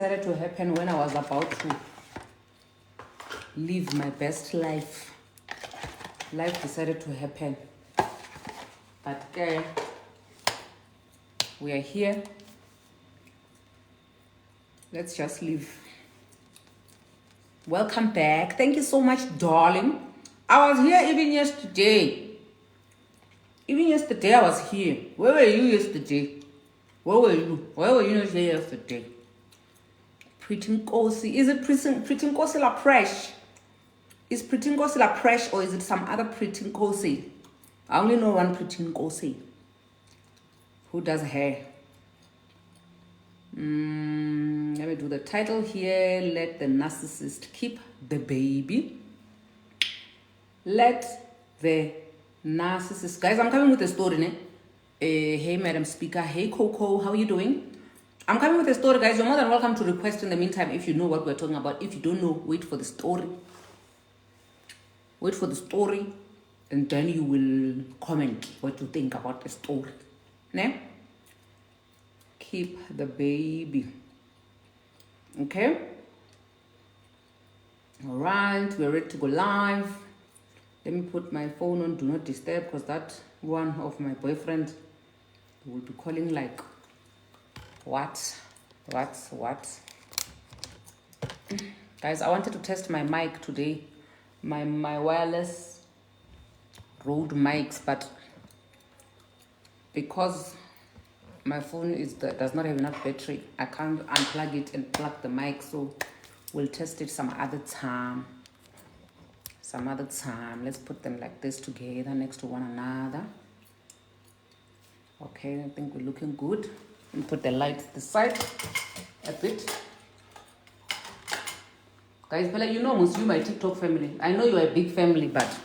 Started to happen when I was about to live my best life. Life decided to happen. But we are here. Let's just live. Welcome back. Thank you so much, darling. I was here even yesterday. Even yesterday I was here. Where were you yesterday? Where were you? Where were you not here yesterday? Pretty Nkosi. Is it Pretty Nkosi La Fresh? Is Pretty Nkosi La Fresh or is it some other Pretty Nkosi? I only know one Pretty Nkosi who does hair. Let me do the title here. Let the narcissist keep the baby. Let the narcissist. Guys, I'm coming with a story, ne? Hey, Madam Speaker. Hey, Coco. How are you doing? I'm coming with a story, guys. You're more than welcome to request in the meantime if you know what we're talking about. If you don't know, wait for the story. Wait for the story, and then you will comment what you think about the story. Ne? Keep the baby. Okay? All right, we're ready to go live. Let me put my phone on Do Not Disturb because that one of my boyfriend will be calling like, what? Guys, I wanted to test my mic today. My wireless Rode mics, but because my phone does not have enough battery, I can't unplug it and plug the mic, so we'll test it some other time. Let's put them like this together next to one another. Okay, I think we're looking good. And put the lights this side a bit. Guys, you know, most you, my TikTok family. I know you're a big family, but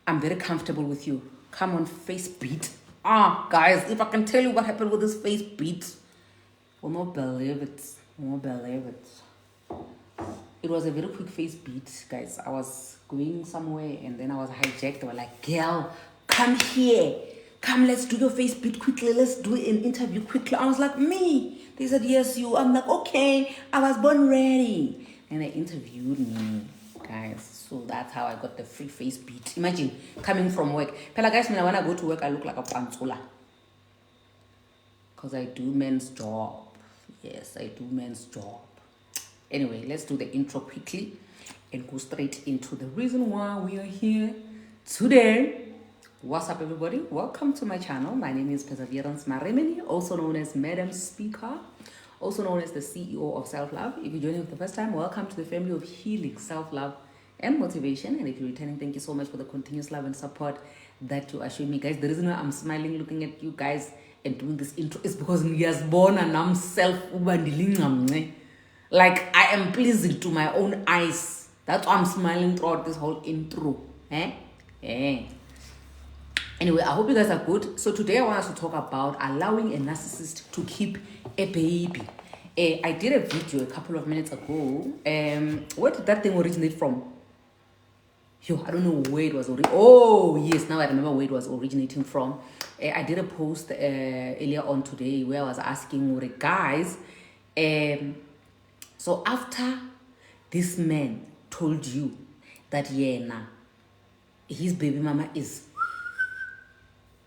I'm very comfortable with you. Come on, face beat. Guys, if I can tell you what happened with this face beat, will not believe it. It was a very quick face beat, guys. I was going somewhere and then I was hijacked. They were like, girl, come here. Come, let's do your face beat quickly. Let's do an interview quickly. I was like, me? They said, yes, you. I'm like, okay, I was born ready. And they interviewed me, guys. So that's how I got the free face beat. Imagine coming from work. Pela guys, when I go to work, I look like a pantula. Because I do men's job. Yes, I do men's job. Anyway, let's do the intro quickly and go straight into the reason why we are here today. What's up, everybody? Welcome to my channel. My name is Perseverance Maremeni, also known as Madam Speaker, also known as the CEO of Self-Love. If you're joining for the first time, welcome to the family of healing, self-love, and motivation. And if you're returning, thank you so much for the continuous love and support that you are showing me, guys. The reason why I'm smiling, looking at you guys, and doing this intro is because I was born and I'm like, I am pleasing to my own eyes. That's why I'm smiling throughout this whole intro. Anyway, I hope you guys are good. So today I want us to talk about allowing a narcissist to keep a baby. I did a video a couple of minutes ago. Where did that thing originate from? I don't know where it was originating. Oh, yes, now I remember where it was originating from. I did a post earlier on today where I was asking, guys, so after this man told you that, his baby mama is...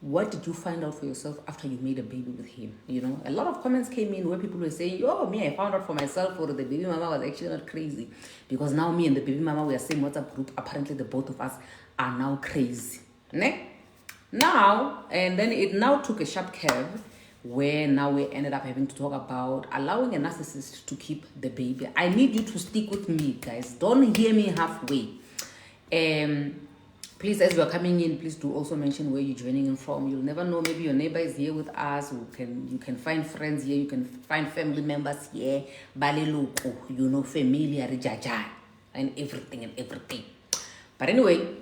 What did you find out for yourself after you made a baby with him? You know, a lot of comments came in where people were saying, oh, me, I found out for myself, or the baby mama was actually not crazy. Because now me and the baby mama, we are same WhatsApp group. Apparently, the both of us are now crazy. Ne? Now, and then it now took a sharp curve where now we ended up having to talk about allowing a narcissist to keep the baby. I need you to stick with me, guys. Don't hear me halfway. Please, as you are coming in, please do also mention where you're joining in from. You'll never know. Maybe your neighbor is here with us. You can find friends here. You can find family members here. Baleloko, you know, familiar, jaja, and everything. But anyway,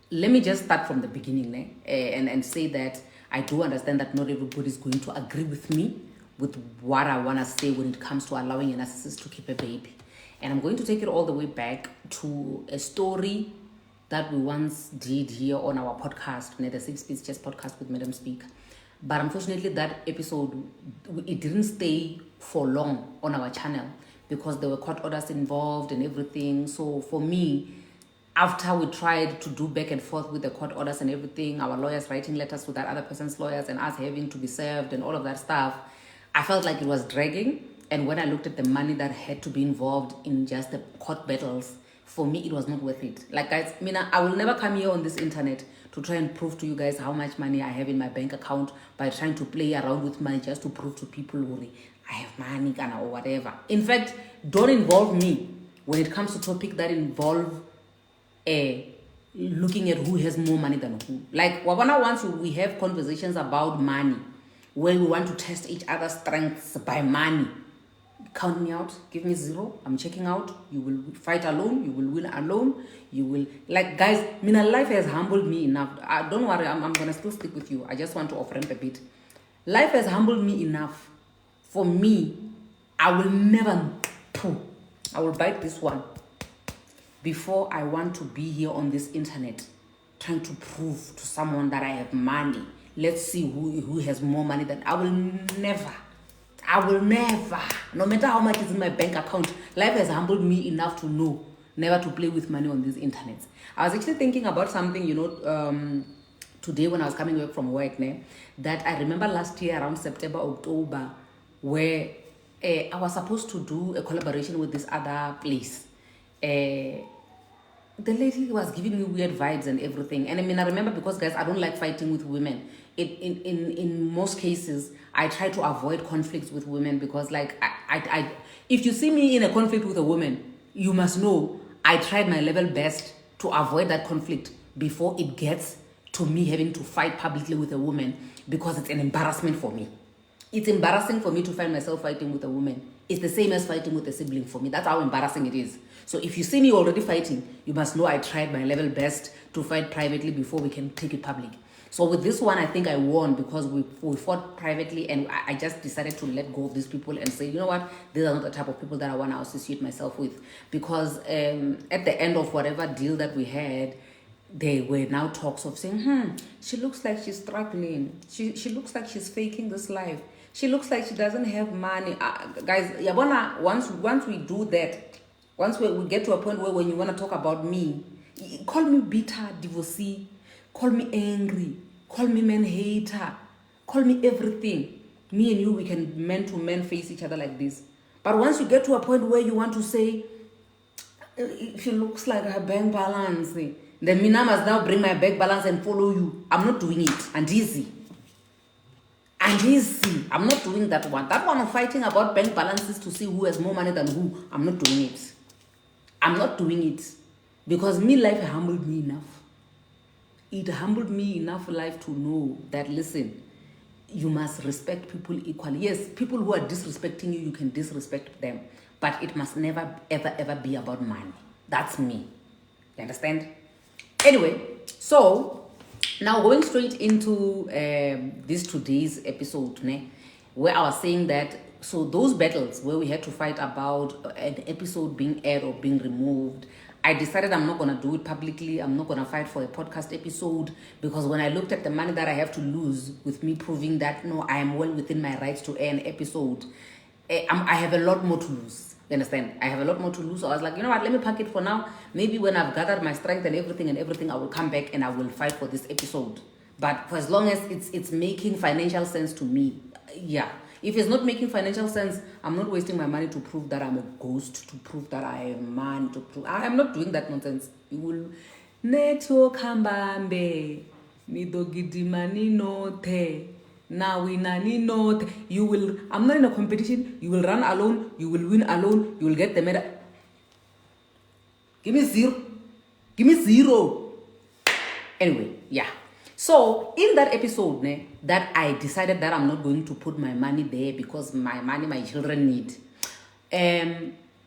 let me just start from the beginning, and say that I do understand that not everybody is going to agree with me with what I want to say when it comes to allowing a narcissist to keep a baby. And I'm going to take it all the way back to a story that we once did here on our podcast, the Safe Space Chess podcast with Madam Speaker. But unfortunately, that episode, it didn't stay for long on our channel because there were court orders involved and everything. So for me, after we tried to do back and forth with the court orders and everything, our lawyers writing letters to that other person's lawyers and us having to be served and all of that stuff, I felt like it was dragging. And when I looked at the money that had to be involved in just the court battles, for me, it was not worth it. Like, guys, Mina, I will never come here on this internet to try and prove to you guys how much money I have in my bank account by trying to play around with money just to prove to people who I have money or whatever. In fact, don't involve me when it comes to topic that involve looking at who has more money than who. Like, once we have conversations about money, where we want to test each other's strengths by money, count me out, give me 0, I'm checking out. You will fight alone, you will win alone, you will, like, guys, Mina, life has humbled me enough. Don't worry, I'm gonna still stick with you. I just want to off ramp a bit. Life has humbled me enough. For me, I will never, I will bite this one before I want to be here on this internet trying to prove to someone that I have money. Let's see who has more money than I will never. No matter how much is in my bank account, life has humbled me enough to know never to play with money on this internet. I was actually thinking about something, today when I was coming back from work, that I remember last year around September, October, where I was supposed to do a collaboration with this other place. The lady was giving me weird vibes and everything. And I mean, I remember because, guys, I don't like fighting with women. In most cases, I try to avoid conflicts with women because, like, I if you see me in a conflict with a woman, you must know I tried my level best to avoid that conflict before it gets to me having to fight publicly with a woman because it's an embarrassment for me. It's embarrassing for me to find myself fighting with a woman. It's the same as fighting with a sibling for me. That's how embarrassing it is. So if you see me already fighting, you must know I tried my level best to fight privately before we can take it public. So with this one, I think I won because we fought privately, and I just decided to let go of these people and say, you know what, these are not the type of people that I want to associate myself with. Because at the end of whatever deal that we had, there were now talks of saying, she looks like she's struggling. She looks like she's faking this life. She looks like she doesn't have money. Guys, yabona, once we do that, once we get to a point where when you want to talk about me, call me bitter, divorcee, call me angry, call me man-hater, call me everything. Me and you, we can man-to-man face each other like this. But once you get to a point where you want to say, she looks like her bank balance, then me now must now bring my bank balance and follow you. I'm not doing it. And easy. I'm not doing that one. That one of fighting about bank balances to see who has more money than who, I'm not doing it. I'm not doing it. Because me, life humbled me enough. It humbled me enough, life, to know that, listen, you must respect people equally. Yes, people who are disrespecting you, you can disrespect them. But it must never, ever, ever be about money. That's me. You understand? Anyway, so now going straight into this today's episode, where I was saying that, so those battles where we had to fight about an episode being aired or being removed, I decided I'm not going to do it publicly. I'm not going to fight for a podcast episode because when I looked at the money that I have to lose with me proving that, no, I am well within my rights to air an episode, I have a lot more to lose. You understand? I have a lot more to lose. So I was like, you know what, let me pack it for now. Maybe when I've gathered my strength and everything, I will come back and I will fight for this episode. But for as long as it's making financial sense to me, yeah. If it's not making financial sense, I'm not wasting my money to prove that I'm a ghost, to prove that I am man, to prove I am not doing that nonsense. You will network hambambe nidogidimani note. Now we nani note. You will, I'm not in a competition. You will run alone, you will win alone, you will get the medal. Give me 0. Give me 0. Anyway, yeah. So in that episode, that I decided that I'm not going to put my money there because my money my children need.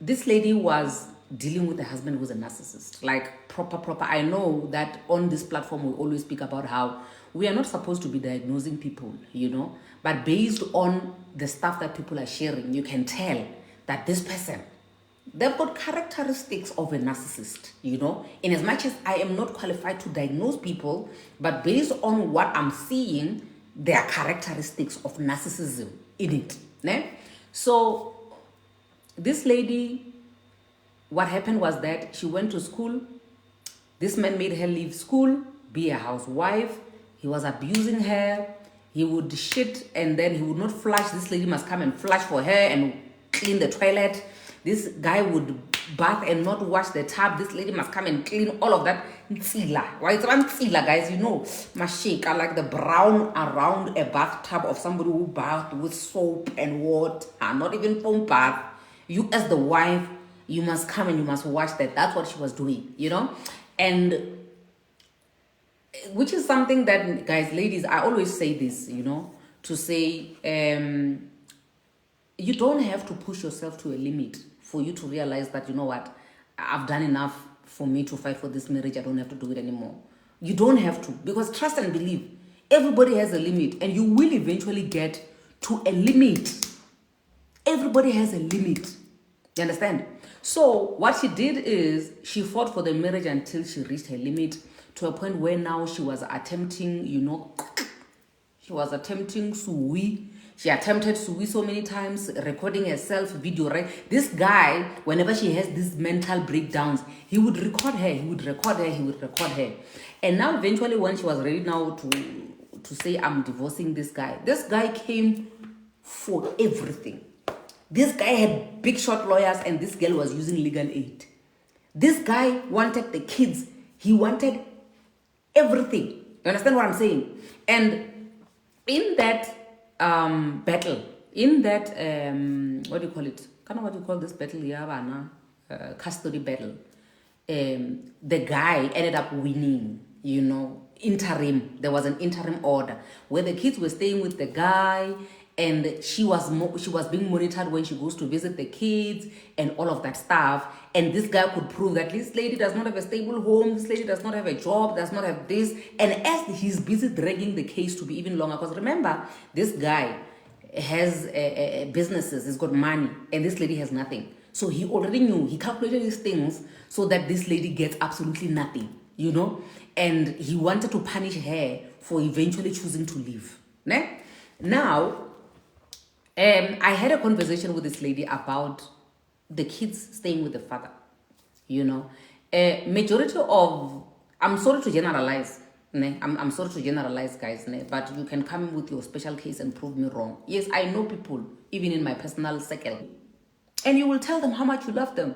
This lady was dealing with a husband who's a narcissist, like proper. I know that on this platform we always speak about how we are not supposed to be diagnosing people, but based on the stuff that people are sharing, you can tell that this person, they've got characteristics of a narcissist, in as much as I am not qualified to diagnose people, but based on what I'm seeing, there are characteristics of narcissism in it. Ne? So this lady, what happened was that she went to school. This man made her leave school, be a housewife. He was abusing her. He would shit and then he would not flush. This lady must come and flush for her and clean the toilet. This guy would bath and not wash the tub. This lady must come and clean all of that. Ntsila. Why it's one ntsila, guys? You know, mashika, like the brown around a bathtub of somebody who bathed with soap and water, not even foam bath. You as the wife, you must come and you must wash that. That's what she was doing, you know? And which is something that, guys, ladies, I always say this, you know, to say, you don't have to push yourself to a limit for you to realize that, you know what, I've done enough for me to fight for this marriage. I don't have to do it anymore. You don't have to, because trust and believe, everybody has a limit and you will eventually get to a limit. Everybody has a limit. You understand? So what she did is she fought for the marriage until she reached her limit, to a point where now she was attempting, you know, she was attempting sui. She attempted sui so many times, recording herself, video, right? This guy, whenever she has these mental breakdowns, he would record her, he would record her, he would record her. And now eventually when she was ready now to say, I'm divorcing this guy came for everything. This guy had big shot lawyers and this girl was using legal aid. This guy wanted the kids. He wanted everything. You understand what I'm saying? And in that battle, in that, what do you call it? Kind of what you call this battle, custody battle. The guy ended up winning, you know, interim. There was an interim order where the kids were staying with the guy, and she was being monitored when she goes to visit the kids and all of that stuff. And this guy could prove that this lady does not have a stable home, this lady does not have a job, does not have this. And as he's busy dragging the case to be even longer, because remember, this guy has businesses, he's got money, and this lady has nothing. So he already knew, he calculated these things so that this lady gets absolutely nothing, you know? And he wanted to punish her for eventually choosing to leave. Ne? Now, I had a conversation with this lady about the kids staying with the father, you know. Majority of, I'm sorry to generalize, ne? I'm sorry to generalize, guys, ne? But you can come with your special case and prove me wrong. Yes, I know people, even in my personal circle, and you will tell them how much you love them.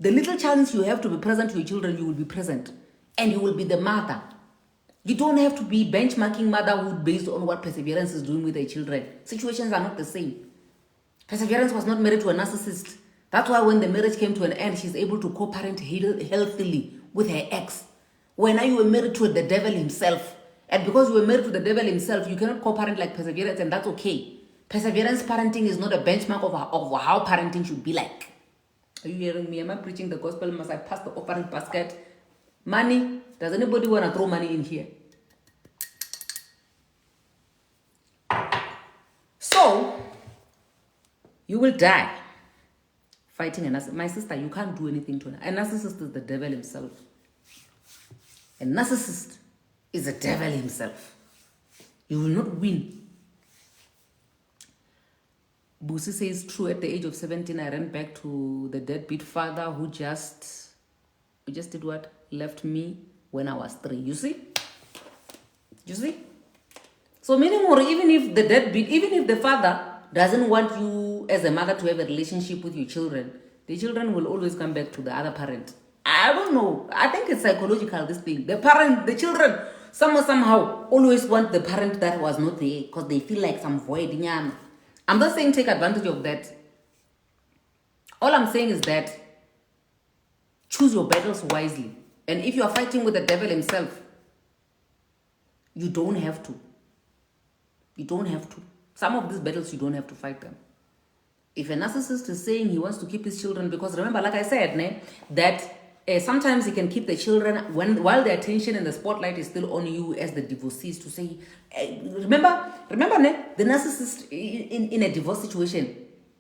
The little chance you have to be present to your children, you will be present, and you will be the mother. You don't have to be benchmarking motherhood based on what Perseverance is doing with her children. Situations are not the same. Perseverance was not married to a narcissist. That's why when the marriage came to an end, she's able to co-parent healthily with her ex. When now you were married to the devil himself. And because you were married to the devil himself, you cannot co-parent like Perseverance, and that's okay. Perseverance parenting is not a benchmark of how parenting should be like. Are you hearing me? Am I preaching the gospel? Must I pass the offering basket? Money? Does anybody want to throw money in here? So, you will die fighting a narcissist. My sister, you can't do anything to her. A narcissist is the devil himself. A narcissist is the devil himself. You will not win. Busi says, true, at the age of 17, I ran back to the deadbeat father who just did what? Left me when I was 3. You see? You see? So meaning, or even if the deadbeat, even if the father doesn't want you as a mother to have a relationship with your children, the children will always come back to the other parent. I don't know. I think it's psychological, this thing. The children, somehow always want the parent that was not there because they feel like some void. I'm not saying take advantage of that. All I'm saying is that choose your battles wisely. And if you are fighting with the devil himself, you don't have to. You don't have to. Some of these battles, you don't have to fight them. If a narcissist is saying he wants to keep his children, because remember, like I said, that sometimes he can keep the children while the attention and the spotlight is still on you as the divorcees to say, remember, the narcissist in a divorce situation,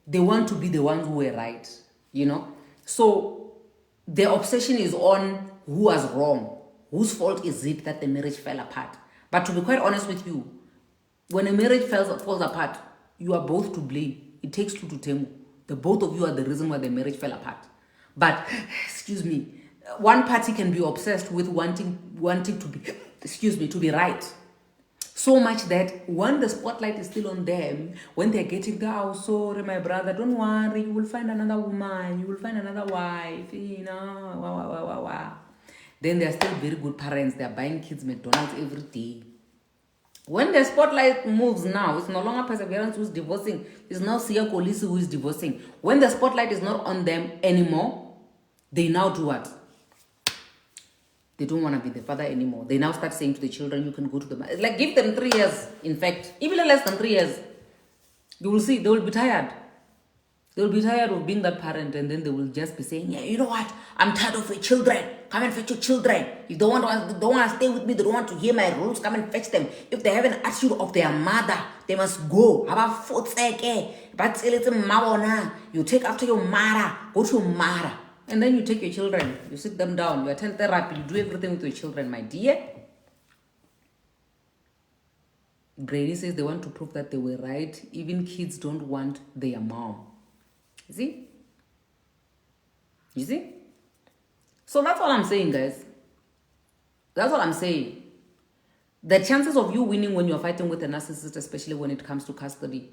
they want to be the ones who were right, you know? So their obsession is on who was wrong, whose fault is it that the marriage fell apart. But to be quite honest with you, When a marriage falls apart, you are both to blame. It takes two to tango. The both of you are the reason why the marriage fell apart. But, excuse me, one party can be obsessed with wanting to be, excuse me, to be right. So much that when the spotlight is still on them, when they're getting the, oh, sorry, my brother, don't worry, you will find another woman, you will find another wife, you know, wah, wah, wah, wah. Then they're still very good parents. They're buying kids McDonald's every day. When the spotlight moves now, it's no longer Perseverance who's divorcing. It's now Sia Kolisi who is divorcing. When the spotlight is not on them anymore, they now do what? They don't want to be the father anymore. They now start saying to the children, you can go to the... Like, give them 3 years, in fact. Even less than 3 years. You will see, they will be tired. They will be tired of being that parent, and then they will just be saying, yeah, you know what? I'm tired of your children. Come and fetch your children. If they don't want to stay with me, they don't want to hear my rules, come and fetch them. If they have an attitude of their mother, they must go. You take after your mother. Go to your mother. And then you take your children. You sit them down. You attend therapy. You do everything with your children, my dear. Brady says they want to prove that they were right. Even kids don't want their mom. You see? You see? So that's all I'm saying, guys. That's all I'm saying. The chances of you winning when you're fighting with a narcissist, especially when it comes to custody,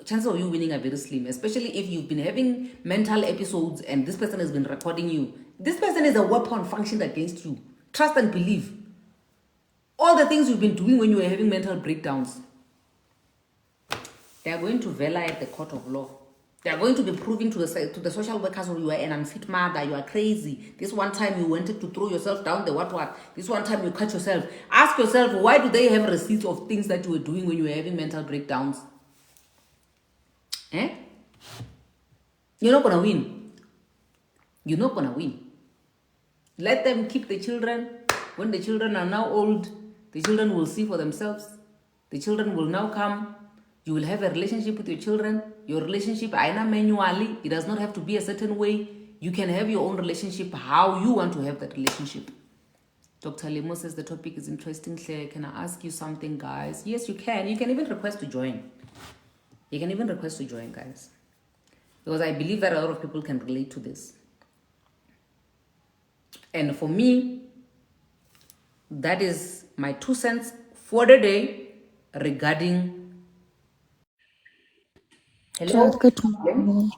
chances of you winning are very slim, especially if you've been having mental episodes and this person has been recording you. This person is a weapon functioned against you. Trust and believe. All the things you've been doing when you were having mental breakdowns, they are going to vela at the court of law. They are going to be proving to the social workers who you are an unfit mother, you are crazy. This one time you wanted to throw yourself down the what. This one time you cut yourself. Ask yourself, why do they have receipts of things that you were doing when you were having mental breakdowns? Eh? You're not going to win. You're not going to win. Let them keep the children. When the children are now old, the children will see for themselves. The children will now come. You will have a relationship with your children. Your relationship, aina manually, it does not have to be a certain way. You can have your own relationship how you want to have that relationship. Dr. Lemo says the topic is interesting. Claire, can I ask you something, guys? Yes, you can. You can even request to join. You can even request to join, guys. Because I believe that a lot of people can relate to this. And for me, that is my 2 cents for the day regarding... Hello? Good morning.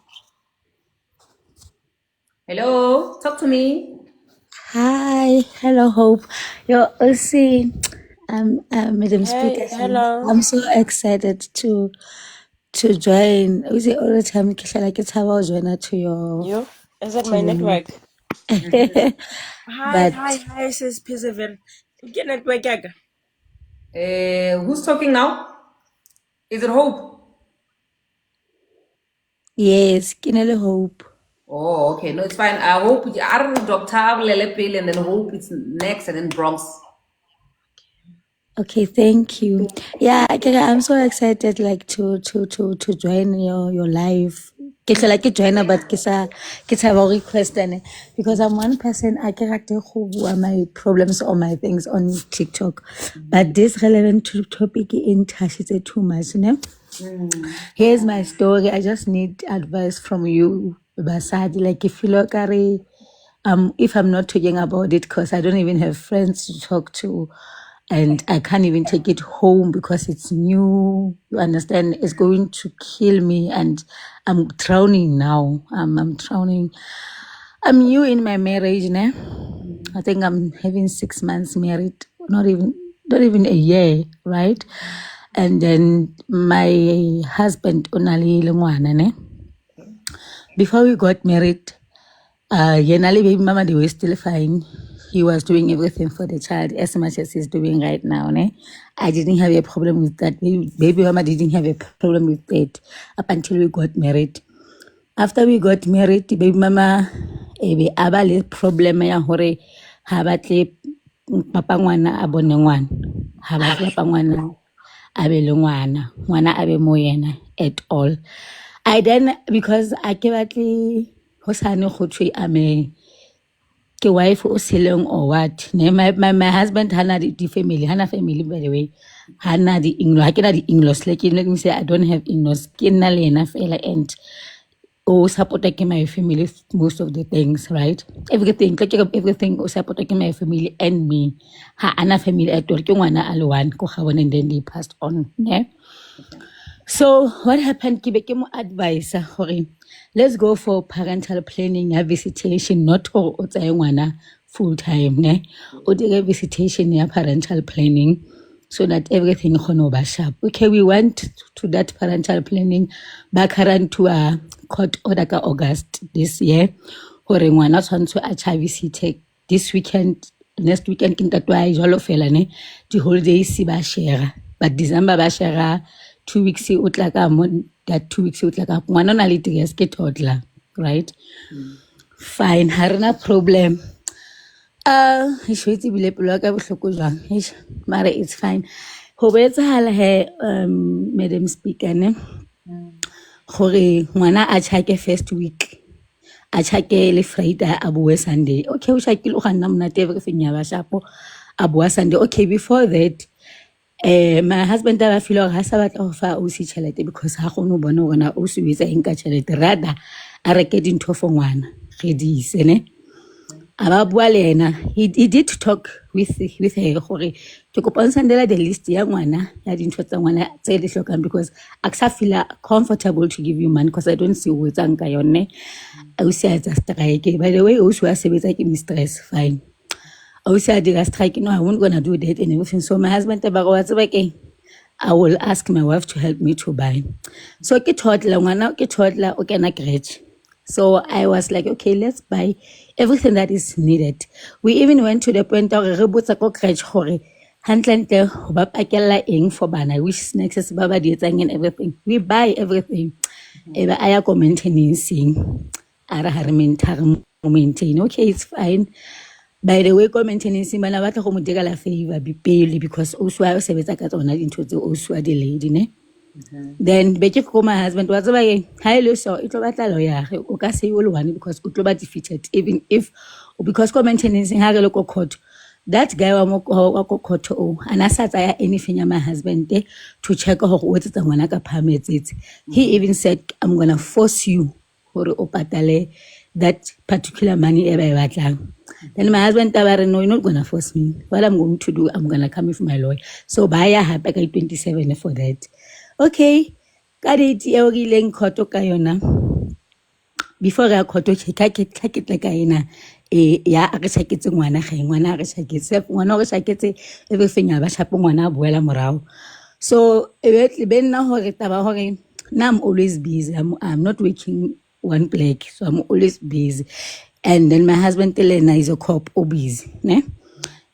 Hello? Talk to me. Hi, hello, Hope. You're see, Madam Speaker. Hello. I'm so excited to join. We say all the time, like it's how I join to your You? Is it to my your network? but Hi, sis Perseverance. Get network yaga. Who's talking now? Is it Hope? yes, Kinele Hope. Oh, okay. No, it's fine. I hope Ar Dr. Lele Pale and then Hope it's next and then Bronx. Okay, thank you. Yeah, I'm so excited like to join your live. Ke tla ke join but ke sa ba request ane because I'm one person I can go bua my problems or my things on TikTok. But this relevant to topic in touch is too much, ne? Here's my story. I just need advice from you, Basadi. Like if you look at it, if I'm not talking about it, because I don't even have friends to talk to, and I can't even take it home because it's new. You understand? It's going to kill me, and I'm drowning now. I'm drowning. I'm new in my marriage now. I think I'm having 6 months married, not even a year, right? And then my husband Onali Lengwana, ne? Before we got married, Yenali baby mama they were still fine. He was doing everything for the child as much as he's doing right now. Ne? I didn't have a problem with that. Baby mama didn't have a problem with it up until we got married. After we got married, baby mama ebe aba le problem ya hore ha batle papa ngwana a bone ngwana. Ha batle papa ngwana a be le ngwana. Ngwana a be mo yena at all. I then because I ke batle ho sane go thwe ke wife o seleng or what ne my husband hana di family by the way hana di in-law ha ke na di in-laws like let me say I don't have in-laws ke nna le ena fela and support my family most of the things right everything like everything support my family and me ha ana family at all ke ngwana a le one ko ga bone and then they passed on yeah. So what happened ke be ke mo advise gore let's go for parental planning ya visitation not or o tsaya ngwana full time ne o dire visitation ya parental planning so that everything gonna be sharp. Okay, we went to that parental planning back around to a court order ka August this year gore ngwana tshwantse a cha visit this weekend next weekend ke ntatwa jalo fela ne di holidays ba share but December ba share 2 weeks o tla ka mo that 2 weeks o tla ka ngwana na le 3 years ke toddler right fine ha rena problem shwetse bile pelo ka bohloko jwang mara it's fine ho betsahala he madam speaker ne gore ngwana a chake first week a chake le Friday a boe Sunday okay o shakile o ganna mona everything ya ba shapo a boa Sunday okay before that my husband I feel like ha sa batla go fa o si chelete because ha gone bona gona o se wetsa eng ka chelete rather a reke dintho for ngwana re di ise ne aba bua le ena he did talk with her gore ke kopa nsandela the list ya ngwana ya dintho tsa ngwana tse di hlokang because aksa feel comfortable to give you money because I don't see o etsang ka yone o se etsa strike by the way o se wa sebetsa ke mistress fine I said the strike, no, I won't gonna do that and everything. So my husband I will ask my wife to help me to buy. So ke toddler okay na crèche. So I was like, okay, let's buy everything that is needed. We even went to the point of re botsa ko crèche gore hantle ba pakella eng for bana which snacks ba ba di etsang and everything. We buy everything. Eba aya ko maintenance ara ha re maintain. Okay, it's fine. By the way, maintenance bana batla go mo direla favor be pele because also I sebetsa ka tsona dintho tse also the lady ne then be ke go my husband wa tsaba eng ha ile so e tlo batla lawyer o ka se o le one because o tlo ba defeated even if because maintenance ha re le ko court that guy wa ko court o ana sa tsaya anything ya my husband to check gore o tsetsa ngwana ka phametsetse he even said I'm gonna force you gore o patale that particular money e ba e batlang. Then my husband tabare no, you're not gonna force me. What I'm going to do, I'm gonna come with my lawyer. So baya ha back at 27 for that. Okay. Ka date e o rileng khoto ka yona. Before ga khoto ka ka ena ya a re shaketse ngwana ga ngwana a re shaketse ngwana o re shaketse everything aba shapo ngwana a boela morao. So e be nna hore taba hore now I'm always busy. I'm not working one black, so I'm always busy. And then my husband Telena is a cop o busy, ne?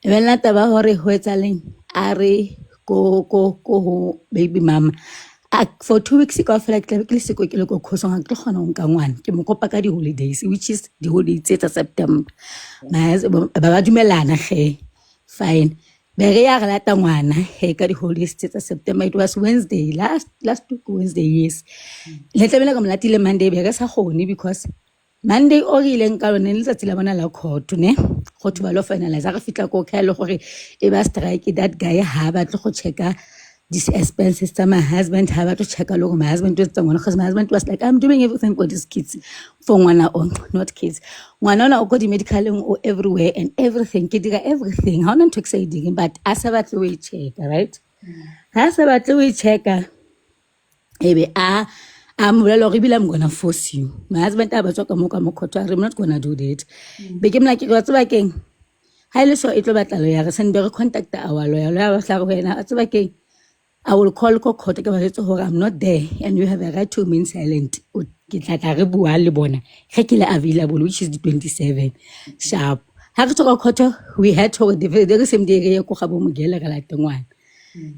When la taba hore ho etsaleng are go baby mama. For 2 weeks ago, I feel like ke go khosong ke khona o nka ngwana ke mo kopa ka di holidays which is the holidays tsa September. My husband ba dumelana ge fine. Bere ya re lata ngwana he ka di holidays tsa September. It was Wednesday last week Wednesday yes. Le tlamela ka mlatile Monday be ka sa gone because Monday o rileng ka lone letsatsi la bona la court ne go tshwa lo finalize ga fitla ko khaelo gore e ba strike that guy ha ba tlo go checka these expenses tsa my husband ha ba tlo checka lo my husband was ngwana because my husband was like I'm doing everything for these kids for ngwana on not kids ngwana o go di medical o everywhere and everything ke dira everything how not to say digging but asa ba tlo we check right ha sa ba tlo we checka ebe I'm gonna force you. My husband I'm not gonna do that. Became like it was working. Highly so it about a lawyer, send very contact our lawyer. I will call court. I'm not there, and you have a right to remain silent. Get like a rebualibona, Hekila available, which is the 27 sharp. Have to talk court. We had to the same day. Like the one.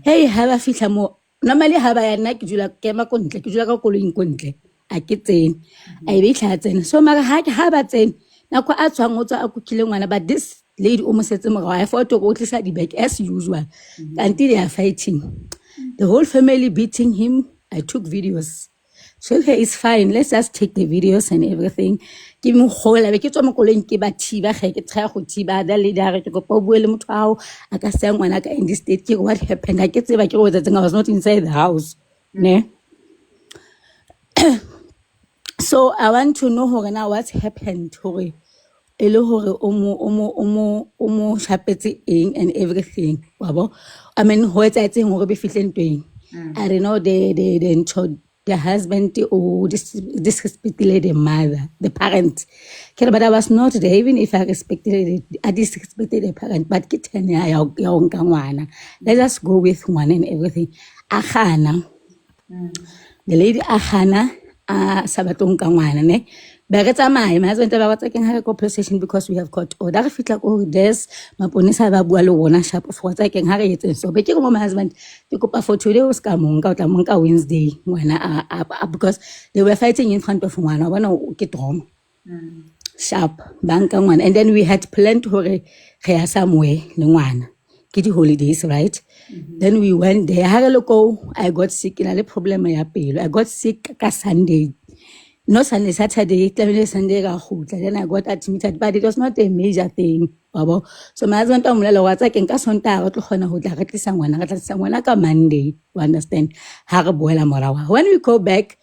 Hey, have a fish more. Normally ha ba yana ke dula ke ma kontle ke dula ka koloing kontle a ke tsene a be tlhatsene so mara ha ba tsene nako a tswang o tswa a kukile ngwana but this lady o mo setse morago I thought go tlisa di back as usual until they are fighting the whole family beating him. I took videos So okay, it's fine. Let's just take the videos and everything. Ke mo gola be ke tswa mo koleng ke ba thiba ge ke tshaya go thiba da le dare ke go po buele motho ao a ka se ngwana ka in this state ke what happened. I ke tseba ke go tsa I was not inside the house. Ne? So I want to know hore now what happened hore e le hore o mo shapetse eng and everything wabo. I mean ho etsahetseng hore be fihle ntweng. I don't know the husband or disrespected the mother, the parent. But I was not there, even if I respected it, I disrespected the parent. But let's just go with one and everything. Ahana. The lady Ahana Sabatong Kangwana, ne? Beretta my husband about taking her police station because we have got order. If it like oh there's my police have a bualo one shop for taking her it so but you my husband pick up for 2 days Kamunga Wednesday when because they were fighting in front of one. I wanna get home. Sharp bank one and then we had planned to go somewhere no get the holidays, right? Then we went there. I got sick. I problem I got sick Sunday. No Sunday, Saturday, Sunday. Then I got admitted, but it was not a major thing. So my husband told me, "What's I can cast on to someone. Monday. You understand? When we go back,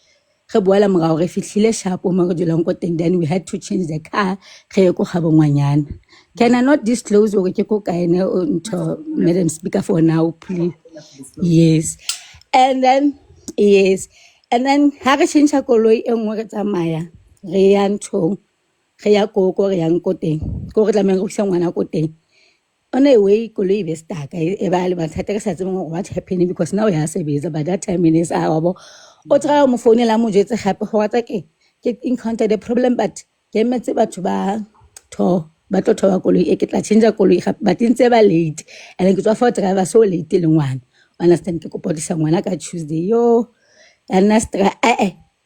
then we had to change the car. Can I not disclose Madam Speaker for now, please? Yes. And then, yes. And then, Hara change a koloi and work at Maya. Rayan Chong, Raya Coco, Rayan Cote, Corlaman someone Cote. On a way, koloi was stuck. I evaluated what happening because now I have a visa by that time in this hour. Otra mo phone la mo jetse gape go watsa ke encounter the problem but ke metse batho ba tho ba tlo thoba koloi e ke tla change koloi gape but ntse ba late and ke tswa for driver so late le ngwana understand ke kopodisa ngwana ka Tuesday yo and nastra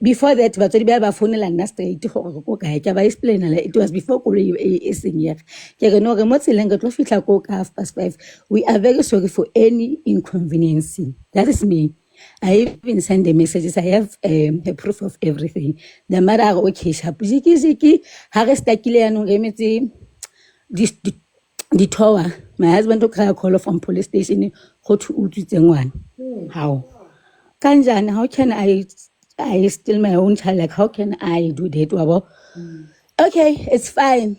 before that batswadi ba ba phone la nna straight gore go kae ke ba explain la it was before koloi e senyega ke re no re mo tseleng ke tlo fitla ko ka 5:30 we are very sorry for any inconvenience. That is me. I even send the messages. I have a proof of everything. The mother okay, Ziki, Harris Takile and Remedy, this the tower. My husband took a call from police station. How to one? How? Kanjan, how can I steal my own child? Like, how can I do that? Okay, it's fine.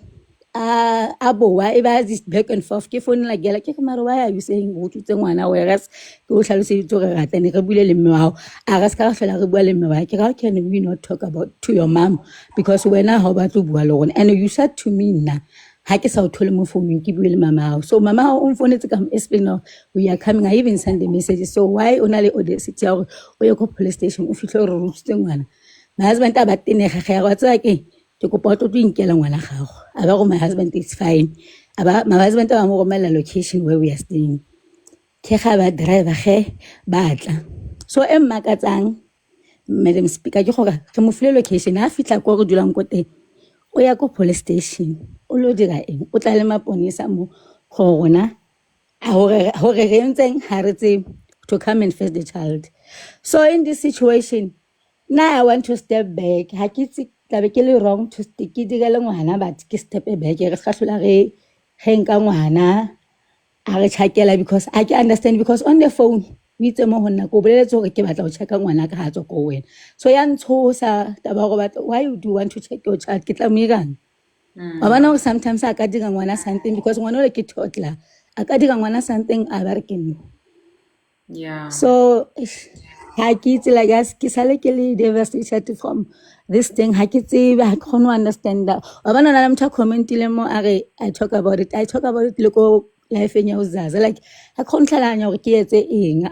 Abo, why is this back and forth? Ke phone like why are you saying go to ngwana whereas go hlalose to re rata ne re bule le mmao a ga ska fela re bua le mmao ke how can we not talk about to your mom because when I how about to bua le rona and you said to me na ha ke sa o thole mo phone ke bua le mama so mama o mfone tse ka explain now we are coming. I even send the message so why ona le audacity ya o ye ko police station o fihle re rutsitse ngwana my husband a ba tene ga ga wa tsa ke to inkela ngwana gago aba go my husband is fine aba my husband ba mo romela location where we are staying ke ga ba driver ge batla so mmakatsang Madam Speaker ke gore ke mo file location a fitla ko go dulang ko teng o ya ko police station o lo dira eng o tla le maponisa mo go rona a hore re ntseng ha re tse to come and face the child. So in this situation now I want to step back ha ke tse tla be ke le wrong to stick ke digele ngwana but ke step back re ska hlola re nka ngwana a re tshakela because I can understand because on the phone we itse mo honna ko boleletse hore ke batla go check ngwana ka hatso ko wena so ya ntshosa taba go batla why you do want to check your child ke tla mo irang ba bana sometimes a ka dira ngwana something because ngwana le ke toddler a ka dira ngwana something a ba re ke yeah so ha ke itse like as ke sale ke le devastated from this thing ha ke tsebe ha ke understand that ba bana na mtha commentile mo are I talk about it le ko life enya uzaza like ha khontlhalanya gore ke etse eng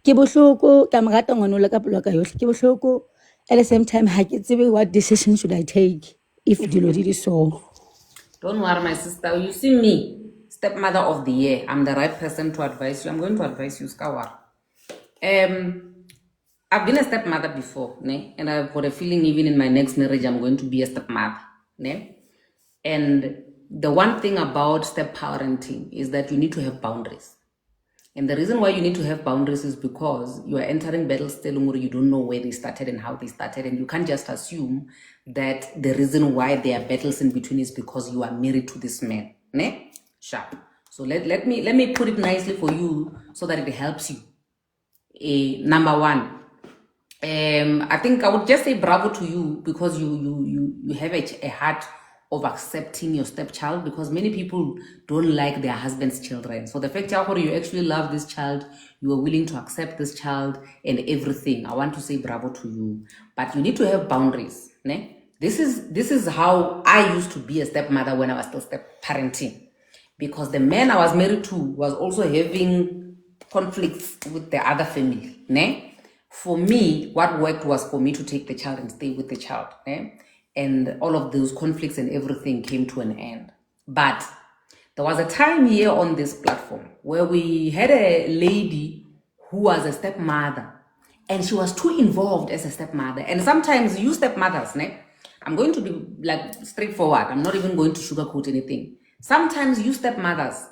ke bohloko ka mrata ngwana le ka pelo ka yohle ke bohloko at the same time ha ke tsebe what decision should I take if dilo di so. Don't worry, my sister. You see me, stepmother of the year. I'm the right person to advise you. I'm going to advise you, Skawar. I've been a stepmother before, ne? And I've got a feeling even in my next marriage, I'm going to be a stepmother. Ne? And the one thing about step parenting is that you need to have boundaries. And the reason why you need to have boundaries is because you are entering battles still you don't know where they started and how they started, and you can't just assume that the reason why there are battles in between is because you are married to this man. Ne? Sharp. So let me put it nicely for you so that it helps you. Number one, I think I would just say bravo to you because you have a heart of accepting your stepchild, because many people don't like their husband's children. So the fact that you actually love this child, you are willing to accept this child and everything, I want to say bravo to you. But you need to have boundaries. Ne? This is how I used to be a stepmother when I was still step parenting, because the man I was married to was also having conflicts with the other family. Ne? For me, what worked was for me to take the child and stay with the child. And all of those conflicts and everything came to an end. But there was a time here on this platform where we had a lady who was a stepmother, and she was too involved as a stepmother. And sometimes you stepmothers, I'm going to be like straightforward. I'm not even going to sugarcoat anything. Sometimes you stepmothers,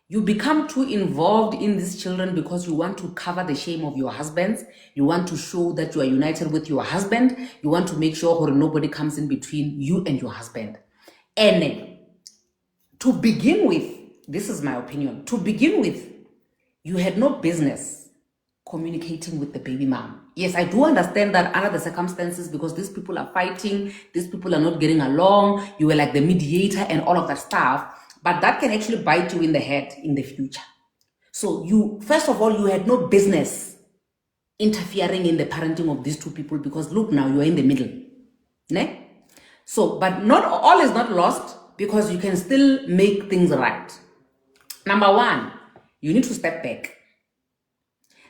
you become too involved in these children because you want to cover the shame of your husbands. You want to show that you are united with your husband. You want to make sure nobody comes in between you and your husband. And to begin with, this is my opinion, to begin with, you had no business communicating with the baby mom. Yes, I do understand that under the circumstances, because these people are fighting, these people are not getting along, you were like the mediator and all of that stuff. But that can actually bite you in the head in the future. So you, first of all, you had no business interfering in the parenting of these two people, because look, now you are in the middle. Ne? So, but not all is not lost, because you can still make things right. Number one, you need to step back.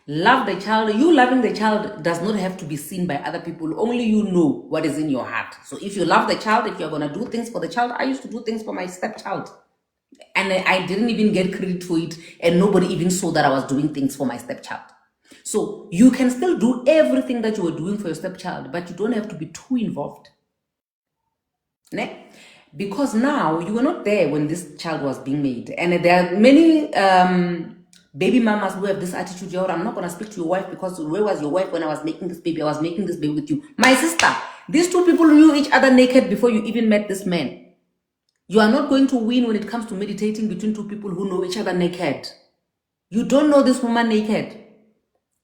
Love the child. You loving the child does not have to be seen by other people. Only you know what is in your heart. So if you love the child, if you're going to do things for the child, I used to do things for my stepchild. And I didn't even get credit for it, and nobody even saw that I was doing things for my stepchild. So you can still do everything that you were doing for your stepchild, but you don't have to be too involved. Ne? Because now you were not there when this child was being made. And there are many baby mamas who have this attitude, I'm not going to speak to your wife because where was your wife when I was making this baby? I was making this baby with you. My sister, these two people knew each other naked before you even met this man. You are not going to win when it comes to meditating between two people who know each other naked. You don't know this woman naked.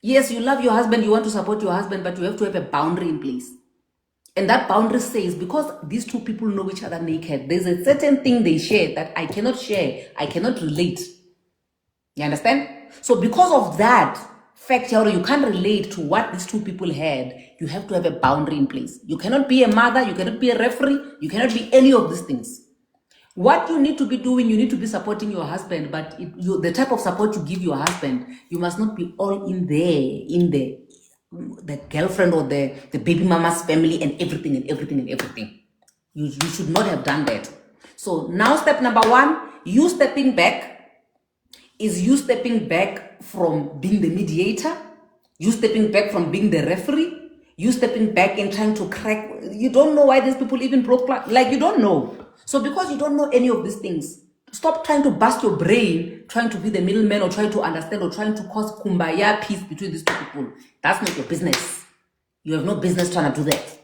Yes, you love your husband, you want to support your husband, but you have to have a boundary in place. And that boundary says, because these two people know each other naked, there's a certain thing they share that I cannot share, I cannot relate. You understand? So because of that fact, you can't relate to what these two people had, you have to have a boundary in place. You cannot be a mother, you cannot be a referee, you cannot be any of these things. What you need to be doing, you need to be supporting your husband, but the type of support you give your husband, you must not be all in there, in the girlfriend or the baby mama's family and everything and everything and everything. You should not have done that. So now step number one, you stepping back is you stepping back from being the mediator, you stepping back from being the referee, you stepping back and trying to crack. You don't know why these people even broke, like you don't know. So because you don't know any of these things, stop trying to bust your brain, trying to be the middleman or trying to understand or trying to cause kumbaya peace between these two people. That's not your business. You have no business trying to do that.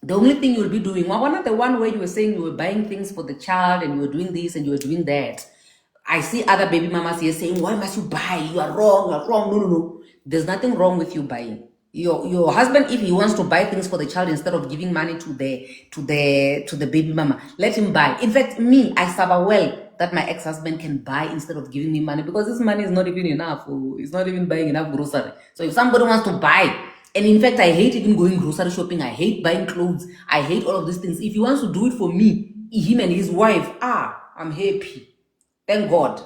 The only thing you'll be doing, well, not the one where you were saying you were buying things for the child and you were doing this and you were doing that. I see other baby mamas here saying, why must you buy? You are wrong, you are wrong. No. There's nothing wrong with you buying. Your husband, if he wants to buy things for the child instead of giving money to the baby mama, let him buy. In fact, me, I suffer well that my ex-husband can buy instead of giving me money, because this money is not even enough. It's not even buying enough grocery. So if somebody wants to buy, and in fact, I hate even going grocery shopping. I hate buying clothes. I hate all of these things. If he wants to do it for me, him and his wife, I'm happy. Thank God.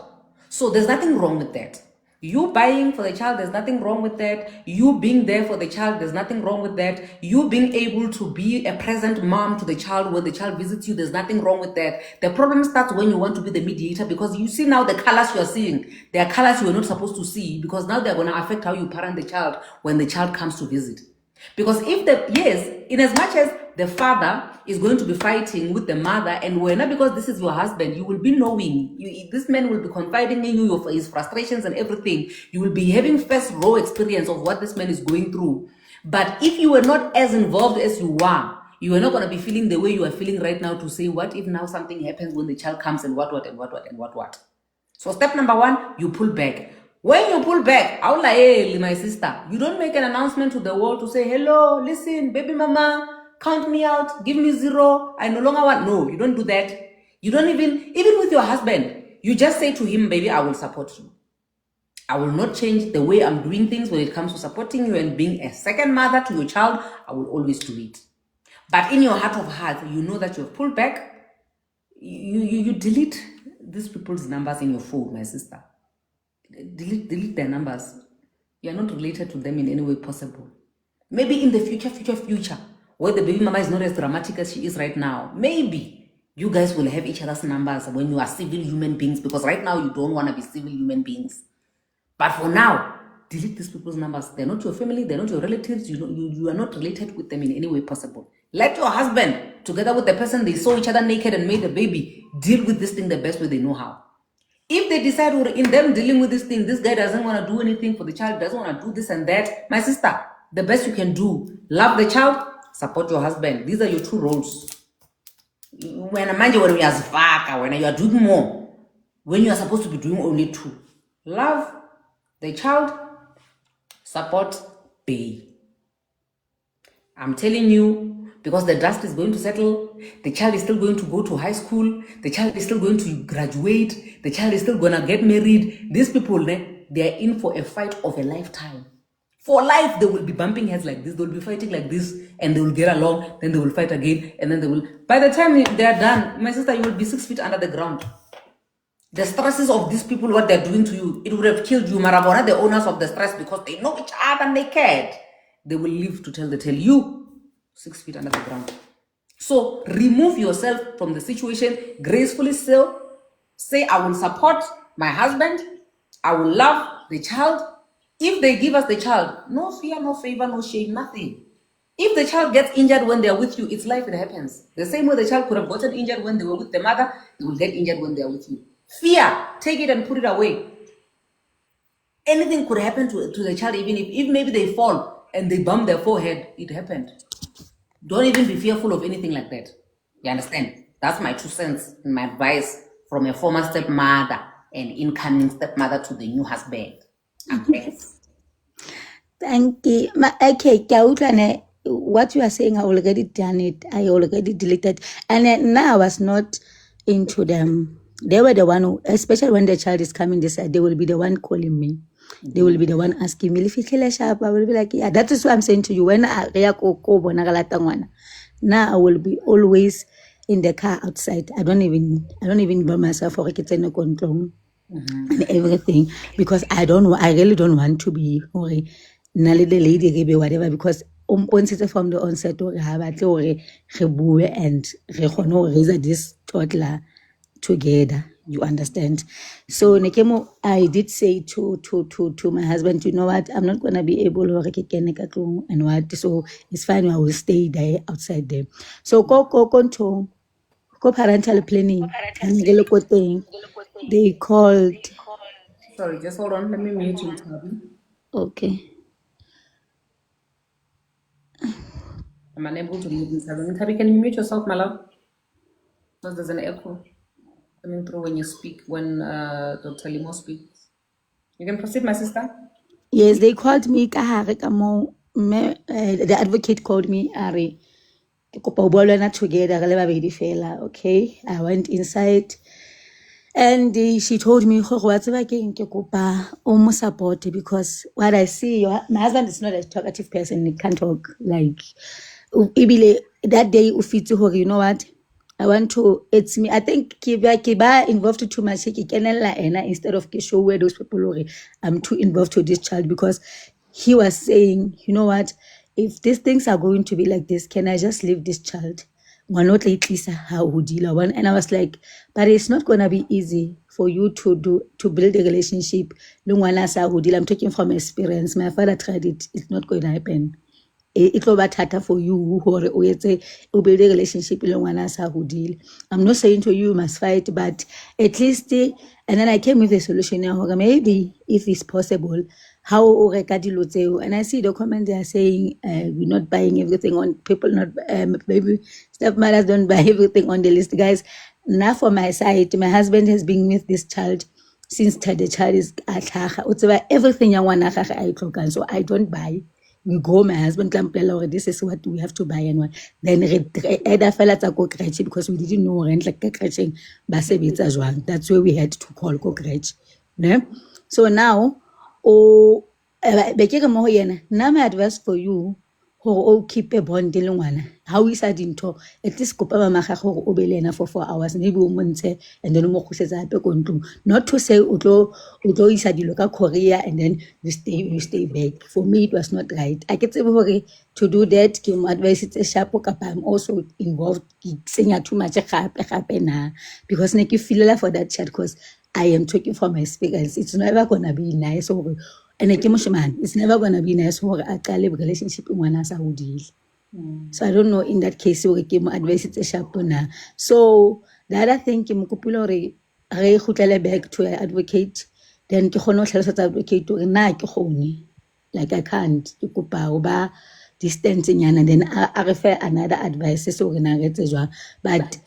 So there's nothing wrong with that. You buying for the child, there's nothing wrong with that. You being there for the child, there's nothing wrong with that. You being able to be a present mom to the child when the child visits you, there's nothing wrong with that. The problem starts when you want to be the mediator, because you see now the colors you are seeing. They are colors you are not supposed to see, because now they're going to affect how you parent the child when the child comes to visit. Because in as much as the father is going to be fighting with the mother, and when because this is your husband, you will be knowing, this man will be confiding in you his frustrations and everything. You will be having first raw experience of what this man is going through. But if you were not as involved as you are not going to be feeling the way you are feeling right now to say, what if now something happens when the child comes and what. So step number 1, you pull back. When you pull back, I will like, hey, my sister, you don't make an announcement to the world to say, hello, listen, baby mama, count me out, give me 0, I no longer want. No, you don't do that. You don't even with your husband, you just say to him, baby, I will support you. I will not change the way I'm doing things when it comes to supporting you and being a second mother to your child. I will always do it. But in your heart of hearts, you know that you've pulled back. You delete these people's numbers in your phone, my sister. Delete their numbers. You're not related to them in any way possible. Maybe in the future, where the baby mama is not as dramatic as she is right now, maybe you guys will have each other's numbers when you are civil human beings, because right now you don't want to be civil human beings. But for now, delete these people's numbers. They're not your family, they're not your relatives, you are not related with them in any way possible. Let your husband, together with the person they saw each other naked and made a baby, deal with this thing the best way they know how. If they decide in them dealing with this thing, this guy doesn't want to do anything for the child, doesn't want to do this and that, my sister, the best you can do, love the child, support your husband. These are your 2 roles. When you are doing more, when you are supposed to be doing only 2, love the child, support, pay. I'm telling you, because the dust is going to settle, the child is still going to go to high school, the child is still going to graduate, the child is still going to get married. These people, they are in for a fight of a lifetime. For life, they will be bumping heads like this, they will be fighting like this, and they will get along, then they will fight again, and then they will... By the time they are done, my sister, you will be 6 feet under the ground. The stresses of these people, what they're doing to you, it would have killed you. Marabona, the owners of the stress, because they know each other and they cared. They will live to tell the tale. You, 6 feet under the ground. So remove yourself from the situation gracefully. Still say, I will support my husband, I will love the child. If they give us the child, no fear, no favor, no shame, nothing. If the child gets injured when they're with you, it's life, it happens. The same way the child could have gotten injured when they were with the mother, they will get injured when they're with you. Fear, take it and put it away. Anything could happen to the child, even if maybe they fall and they bump their forehead, it happened. Don't even be fearful of anything like that. You understand? That's my 2 cents and my advice from a former stepmother and incoming stepmother to the new husband. And thanks. Thank you. Okay, Kautlane, what you are saying, I already done it. I already deleted. And then now I was not into them. They were the one who, especially when the child is coming this side, they will be the one calling me. They will be the one asking me, if you sharp, I will be like, yeah, that is what I'm saying to you. When I now I will be always in the car outside. I don't even buy myself for and everything, because I really don't want to be the lady whatever, because from the onset and raise this toddler together. You understand? So Nekemo, I did say to my husband, you know what, I'm not gonna be able to and what, so it's fine, I will stay there outside there. So go parental planning and thing. They called. Sorry, just hold on. Let me mute you, Tabi. Okay. I'm unable to mute this. Tabi, can you mute yourself, my love? Because there's an echo coming through when you speak, when Dr. Limo speaks. You can proceed, my sister. Yes, they called me. The advocate called me, Ari. Together, okay. I went inside. And she told me, support, because what I see, my husband is not a talkative person. He can't talk. Like, that day, you know what? I want to, it's me. I think Kiba involved too much. Instead of show where those people are, I'm too involved with this child, because he was saying, you know what? If these things are going to be like this, can I just leave this child? One not lately, how would you one? And I was like, but it's not gonna be easy for you to build a relationship. I'm talking from experience. My father tried it. It's not going to happen. e tlo ba thata for you hore o etse o build a relationship le ngwana sa hodile. I'm not saying to you must fight, but at least and then I came with a solution hore maybe if it's possible how o reka dilo tseo. And I see the comments they are saying we're not buying everything on people not maybe stepmothers don't buy everything on the list. Guys, now for my side, my husband has been with this child since the child is at everything ya ngwana gage a itlhokang, so I don't buy. We go, my husband can tell this is what we have to buy and what. Then either fella tsa ko crèche because we didn't know rent like crèche ba sebetsa jwang. That's where we had to call ko crèche. Ne? So now o be ke re mo ho yena, nna my advice for you hore o keep a bond le ngwana ha o isa dintho at least kopa mama gagwe hore o be le ena for 4 hours maybe o montshe and then o mo khusetsa hape ko ntlong, not to say o tlo isa dilo ka Korea and then you stay back. For me it was not right. I ke tsebe hore to do that ke mo advice tse sharp kapa I'm also involved ke senya too much gape na because ne ke feelela for that chat because I am talking from experience. It's never gonna be nice hore and it's never gonna be nice hore a qale relationship ngwana sa hodile. So I don't know in that case hore ke mo advice tse sharp na. So the other thing ke mo kopile hore re khutlele back to an advocate, then ke khone ho hlalosetsa advocate hore na ke khone like I can't ke kopa ho ba distance nyana then I refer another advice so re na re tse jwa, but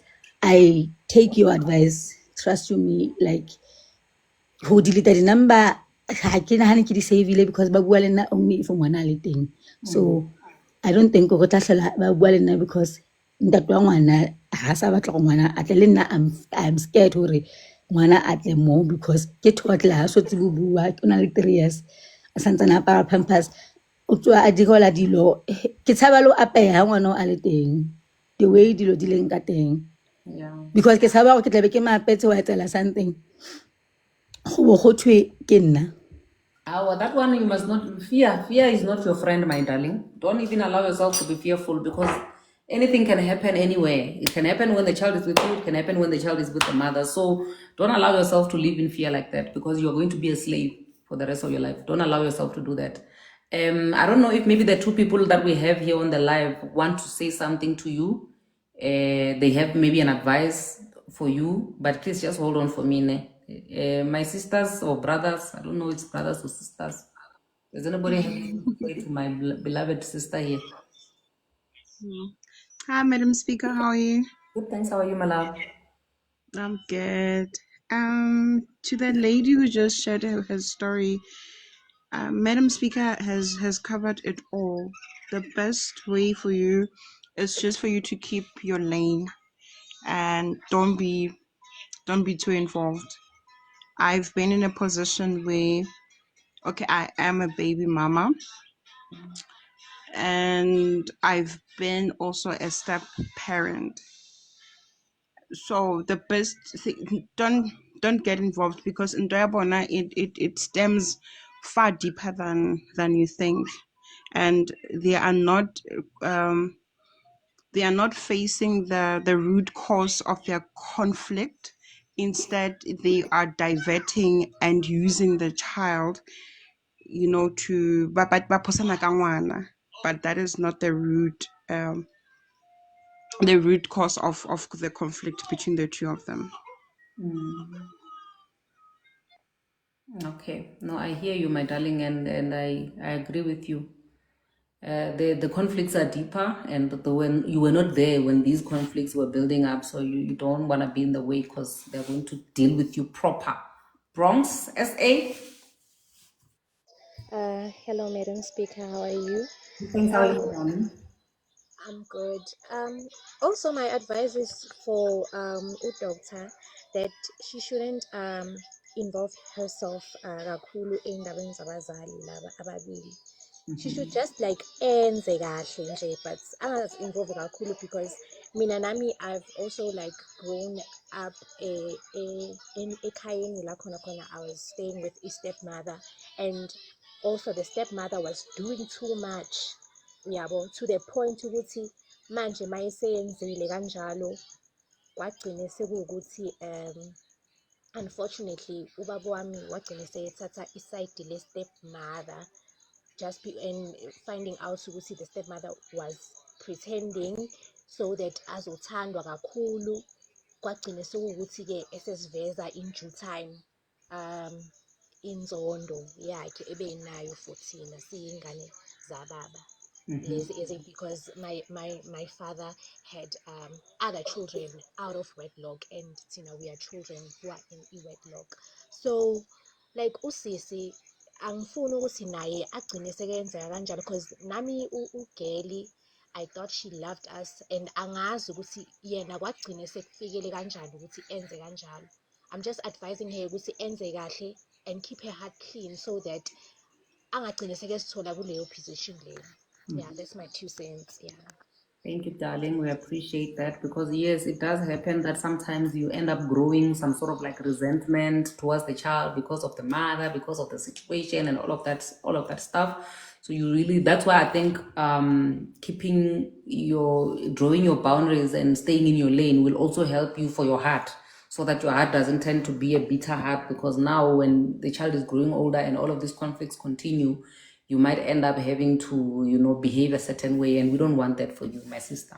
I take your advice, trust you me, like ho delete the number ha ke nahane ke di save because ba bua le nna only if ngwana le teng. So I don't think go tla hlola ba bua le nna because ntate wa ngwana ha sa batla go ngwana a tle le nna I'm scared hore ngwana a tle mo because ke toddler ha so tse bua ke na le 3 years a santsana apara pampers o tswa a digola dilo ke tshaba lo apeya ngwana a le teng the way dilo di leng ka teng. Yeah. Because ke tshaba go ke tlabe ke maapetse wa etela something go bo go thwe ke nna. Well, that one you must not fear. Fear is not your friend, my darling. Don't even allow yourself to be fearful because anything can happen anywhere. It can happen when the child is with you, it can happen when the child is with the mother. So don't allow yourself to live in fear like that because you're going to be a slave for the rest of your life. Don't allow yourself to do that. I don't know if maybe the two people that we have here on the live want to say something to you. They have maybe an advice for you, but please just hold on for me. Ne? My sisters or brothers, I don't know if it's brothers or sisters. Does anybody have anything to say to my beloved sister here? Hi, Madam Speaker. How are you? Good, thanks. How are you, my love? I'm good. To the lady who just shared her story, Madam Speaker has covered it all. The best way for you is just for you to keep your lane and don't be too involved. I've been in a position where, okay, I am a baby mama, and I've been also a step parent. So the best thing, don't get involved because in Diabona it stems far deeper than you think, and they are not um they are not facing the root cause of their conflict. Instead, they are diverting and using the child, to but that is not the root cause of the conflict between the two of them. Okay. No, I hear you, my darling, and I agree with you. The conflicts are deeper, and when you were not there when these conflicts were building up, so you don't want to be in the way because they're going to deal with you proper. Bronx, SA. Hello, Madam Speaker. How are you? Thanks. How are you, Um, darling? I'm good. Also, my advice is for Doctor that she shouldn't involve herself kakhulu ey'ndabeni zabazali laba ababili. She should just like enze kahle nje but angazi-involve kakhulu because mina nami I've also like grown up ekhayeni la khona I was staying with a stepmother, and also the stepmother was doing too much yabo, to the point ukuthi manje mayeseyenzile kanjalo kwagcine sekuwukuthi unfortunately ubaba wami wagcine seyethatha isayidi le stepmother and finding out ukuthi the stepmother was pretending so that azothandwa kakhulu, kwagcine sekuwukuthi-ke esesiveza in due time inzondo yakhe ebenayo for thina siyingane zababa. Yes, because my father had other children out of wedlock, and we are children who are in wedlock. So like usisi angifuni ukuthi naye agcine sekenzeka kanjalo, because nami ugeli, I thought she loved us, and angazi ukuthi yena kwagcine sekufikele kanjani ukuthi enze kanjalo. I'm just advising her ukuthi enze kahle and keep her heart clean so that angagcine sekesithola kuleyo position leyo. Yeah, that's my 2 cents. Yeah. Thank you, darling. We appreciate that, because yes, it does happen that sometimes you end up growing some sort of like resentment towards the child because of the mother, because of the situation and all of that stuff. So you really, that's why I think drawing your boundaries and staying in your lane will also help you for your heart, so that your heart doesn't tend to be a bitter heart, because now when the child is growing older and all of these conflicts continue, you might end up having to, behave a certain way, and we don't want that for you, my sister.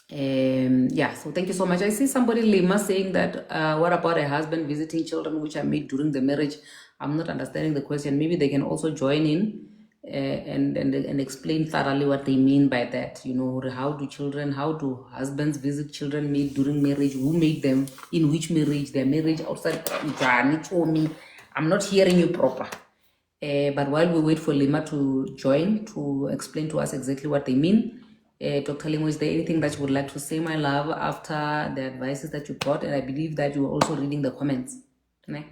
Yeah, so thank you so much. I see somebody, Lima, saying that what about a husband visiting children which are made during the marriage? I'm not understanding the question. Maybe they can also join in and explain thoroughly what they mean by that. How do husbands visit children made during marriage? Who made them? In which marriage? Their marriage outside? I'm not hearing you proper. But while we wait for Lima to join to explain to us exactly what they mean, Dr. Limo, is there anything that you would like to say, my love, after the advices that you got? And I believe that you were also reading the comments. Ne?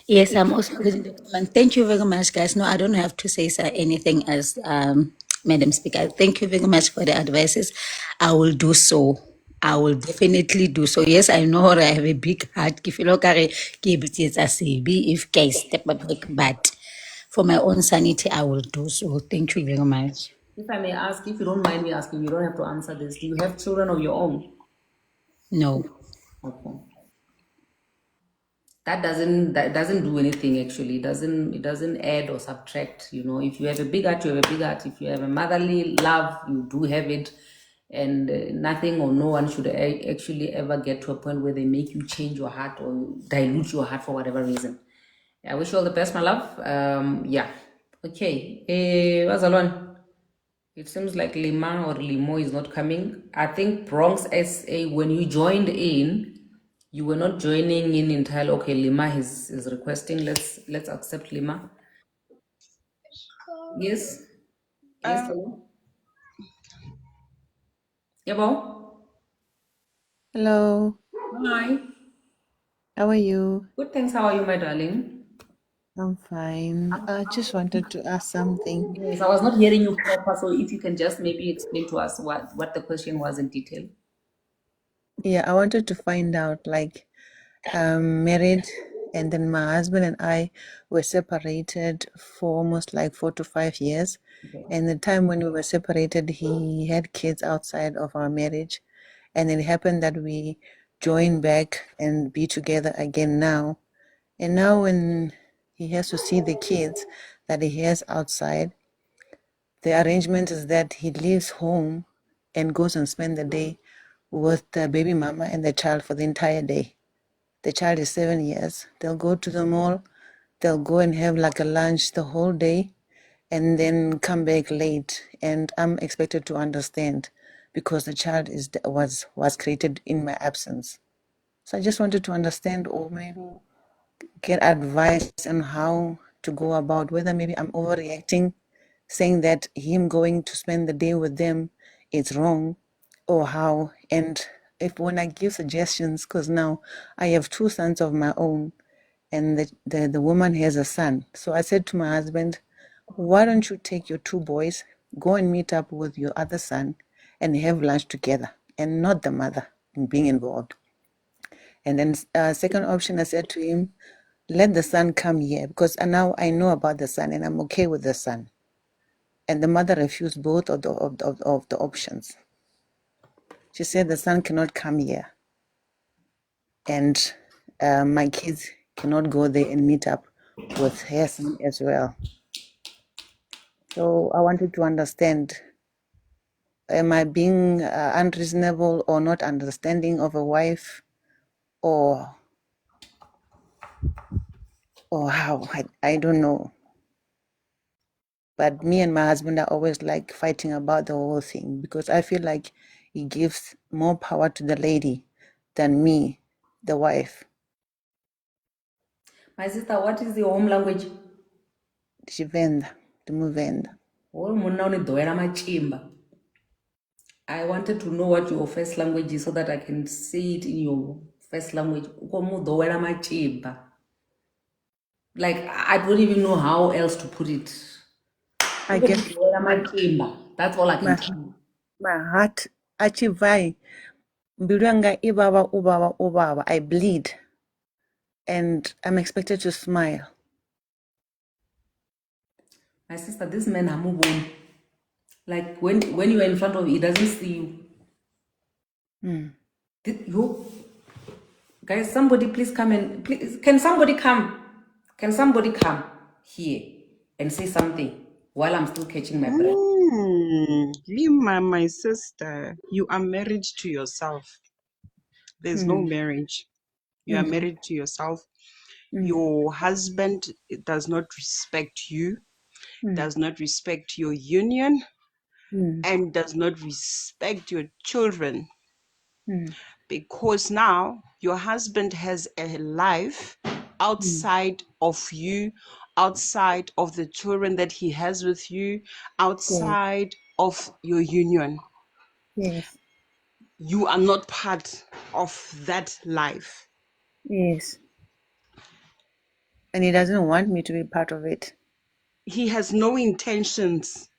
Yes, I'm also reading the comment. Thank you very much, guys. No, I don't have to say anything as Madam Speaker. Thank you very much for the advices. I will do so. I will definitely do so. Yes, I know I have a big heart. If you look at it, if case step back, but for my own sanity, I will do so. Thank you very much. If I may ask, if you don't mind me asking, you don't have to answer this. Do you have children of your own? No. Okay. That doesn't do anything actually. It doesn't add or subtract. If you have a big heart, you have a big heart. If you have a motherly love, you do have it. And nothing or no one should actually ever get to a point where they make you change your heart or dilute your heart for whatever reason. I wish you all the best, my love. Yeah. Okay. Wazalwan. It seems like Lima or Limo is not coming. I think Bronx SA, when you joined in, you were not joining in entirely. Okay, Lima is requesting. Let's accept Lima. Yes. Yes, hello. Yabo. Hello, Hi. how are you? Good, thanks. How are you, my darling? I'm fine. I just wanted to ask something. Yes, I was not hearing you proper, so if you can just maybe explain to us what the question was in detail. Yeah, I wanted to find out like I'm married and then my husband and I were separated for almost like 4 to 5 years. Okay. And the time when we were separated, he had kids outside of our marriage. And it happened that we joined back and be together again now. And now when he has to see the kids that he has outside, the arrangement is that he leaves home and goes and spend the day with the baby mama and the child for the entire day. The child is 7 years. They'll go to the mall, they'll go and have like a lunch the whole day and then come back late. And I'm expected to understand because the child was created in my absence. So I just wanted to understand or maybe get advice on how to go about whether maybe I'm overreacting, saying that him going to spend the day with them is wrong, or how. And if when I give suggestions, because now I have 2 sons of my own, and the woman has a son. So I said to my husband, why don't you take your 2 boys, go and meet up with your other son, and have lunch together, and not the mother being involved. And then second option, I said to him, let the son come here because now I know about the son and I'm okay with the son. And the mother refused both of the options. She said the son cannot come here and my kids cannot go there and meet up with her son as well. So I wanted to understand, am I being unreasonable or not understanding of a wife, or how? I don't know. But me and my husband are always like fighting about the whole thing, because I feel like he gives more power to the lady than me, the wife. My sister, what is your home language? Shivenda, Tumuvenda. Oh, munna unidhoera machimba. I wanted to know what your first language is so that I can say it in your first language. Uko mudhoera machimba. Like, I don't even know how else to put it. I Uko get mudhoera machimba. That's all I can my tell you. my heart achivai mbilu ibaba ubaba ubaba. I bleed and I'm expected to smile. My sister, this man hamuboni. Like when you are in front of him, he doesn't see you. You guys, somebody please come and please can somebody come? Can somebody come here and say something while I'm still catching my breath? Lima, my sister, you are married to yourself. There's no marriage. You are married to yourself. Your husband does not respect you, does not respect your union, and does not respect your children, because now your husband has a life outside of you, outside of the children that he has with you, Yes, outside of your union. yes, You are not part of that life. yes. And he doesn't want me to be part of it. He has no intentions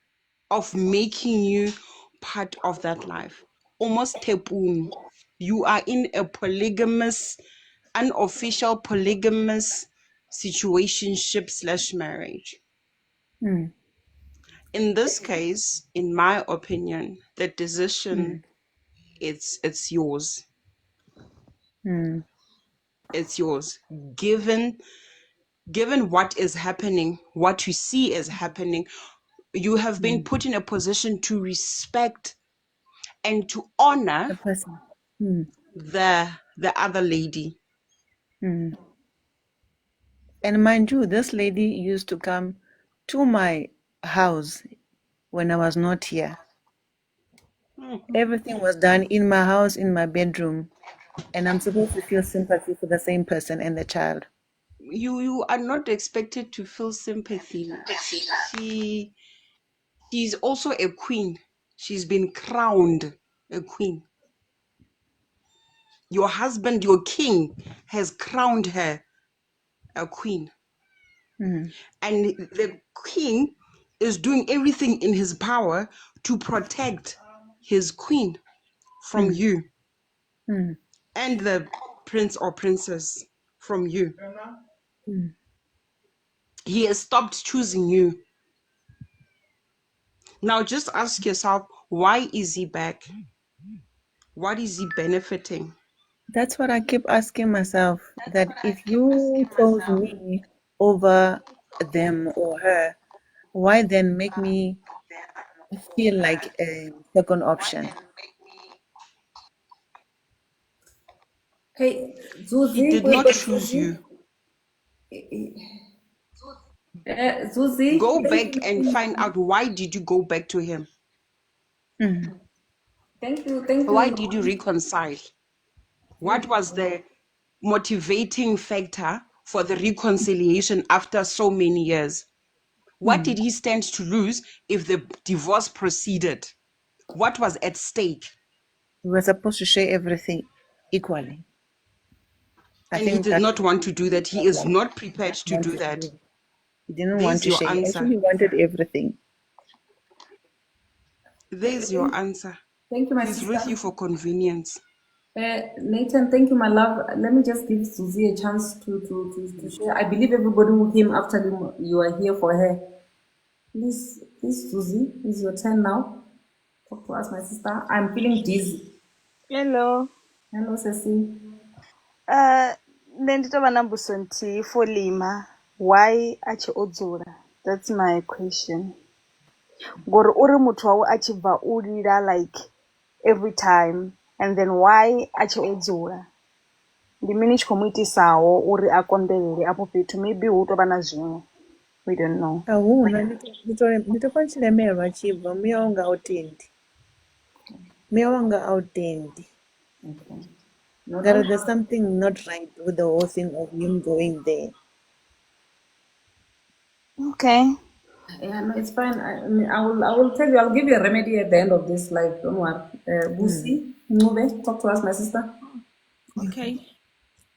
of making you part of that life. Almost tepun. You are in a polygamous, unofficial polygamous situationship slash marriage. In this case, in my opinion, the decision it's yours. It's yours. Given what is happening, what you see is happening, you have been put in a position to respect and to honor The person. the other lady. And mind you, this lady used to come to my house when I was not here. Everything was done in my house, in my bedroom. And I'm supposed to feel sympathy for the same person and the child. You are not expected to feel sympathy. She she's also a queen. She's been crowned a queen. Your husband, your king, has crowned her a queen. And the king is doing everything in his power to protect his queen from you and the prince or princess from you. He has stopped choosing you. Now just ask yourself, why is he back? What is he benefiting? That's what I keep asking myself, that if you chose me over them or her, why then make me feel like a second option? Hey, He Zuzi, did wait, not but choose you. Zuzi, Go back and find out, why did you go back to him? thank you, thank Why you. did you reconcile? What was the motivating factor for the reconciliation after so many years? What did he stand to lose if the divorce proceeded? What was at stake? We were supposed to share everything equally. I And he think did that's not want to do that. He is not prepared what he to do wanted to that. do. He didn't want There's to your share. He answer. actually wanted everything. There's your answer. Thank you, my He's with sister. you for convenience. Nathan, thank you, my love. Let me just give Susie a chance to share. I believe everybody who came after you are here for her. Please, Susie, it's your turn now. Talk to us, my sister. I'm feeling dizzy. Hello. Hello, Ceci. Nṋe ndi tovha na mbuso nthihi for Lima. Why a tshi o dzula? That's my question. ngori uri muthu wawe a tshi bva u lila like every time, and then why a tshi o dzula, ndi mini tshi khou mu itisaho uri a konḓelele afho fhethu, maybe hu tou vha na zwiṅwe, we don't know. Ahuna, ndi tou pfa tshi lemelwa tshi bva, muya wanga a u tendi, muya wanga a u tendi. Okay. No, Ngari don't. there's something not right with the whole thing of him going there. Okay. Yeah, no, it's fine. I will tell you. I'll give you a remedy at the end of this life. Don't worry. Busi, Nube, talk to us, my sister. Okay.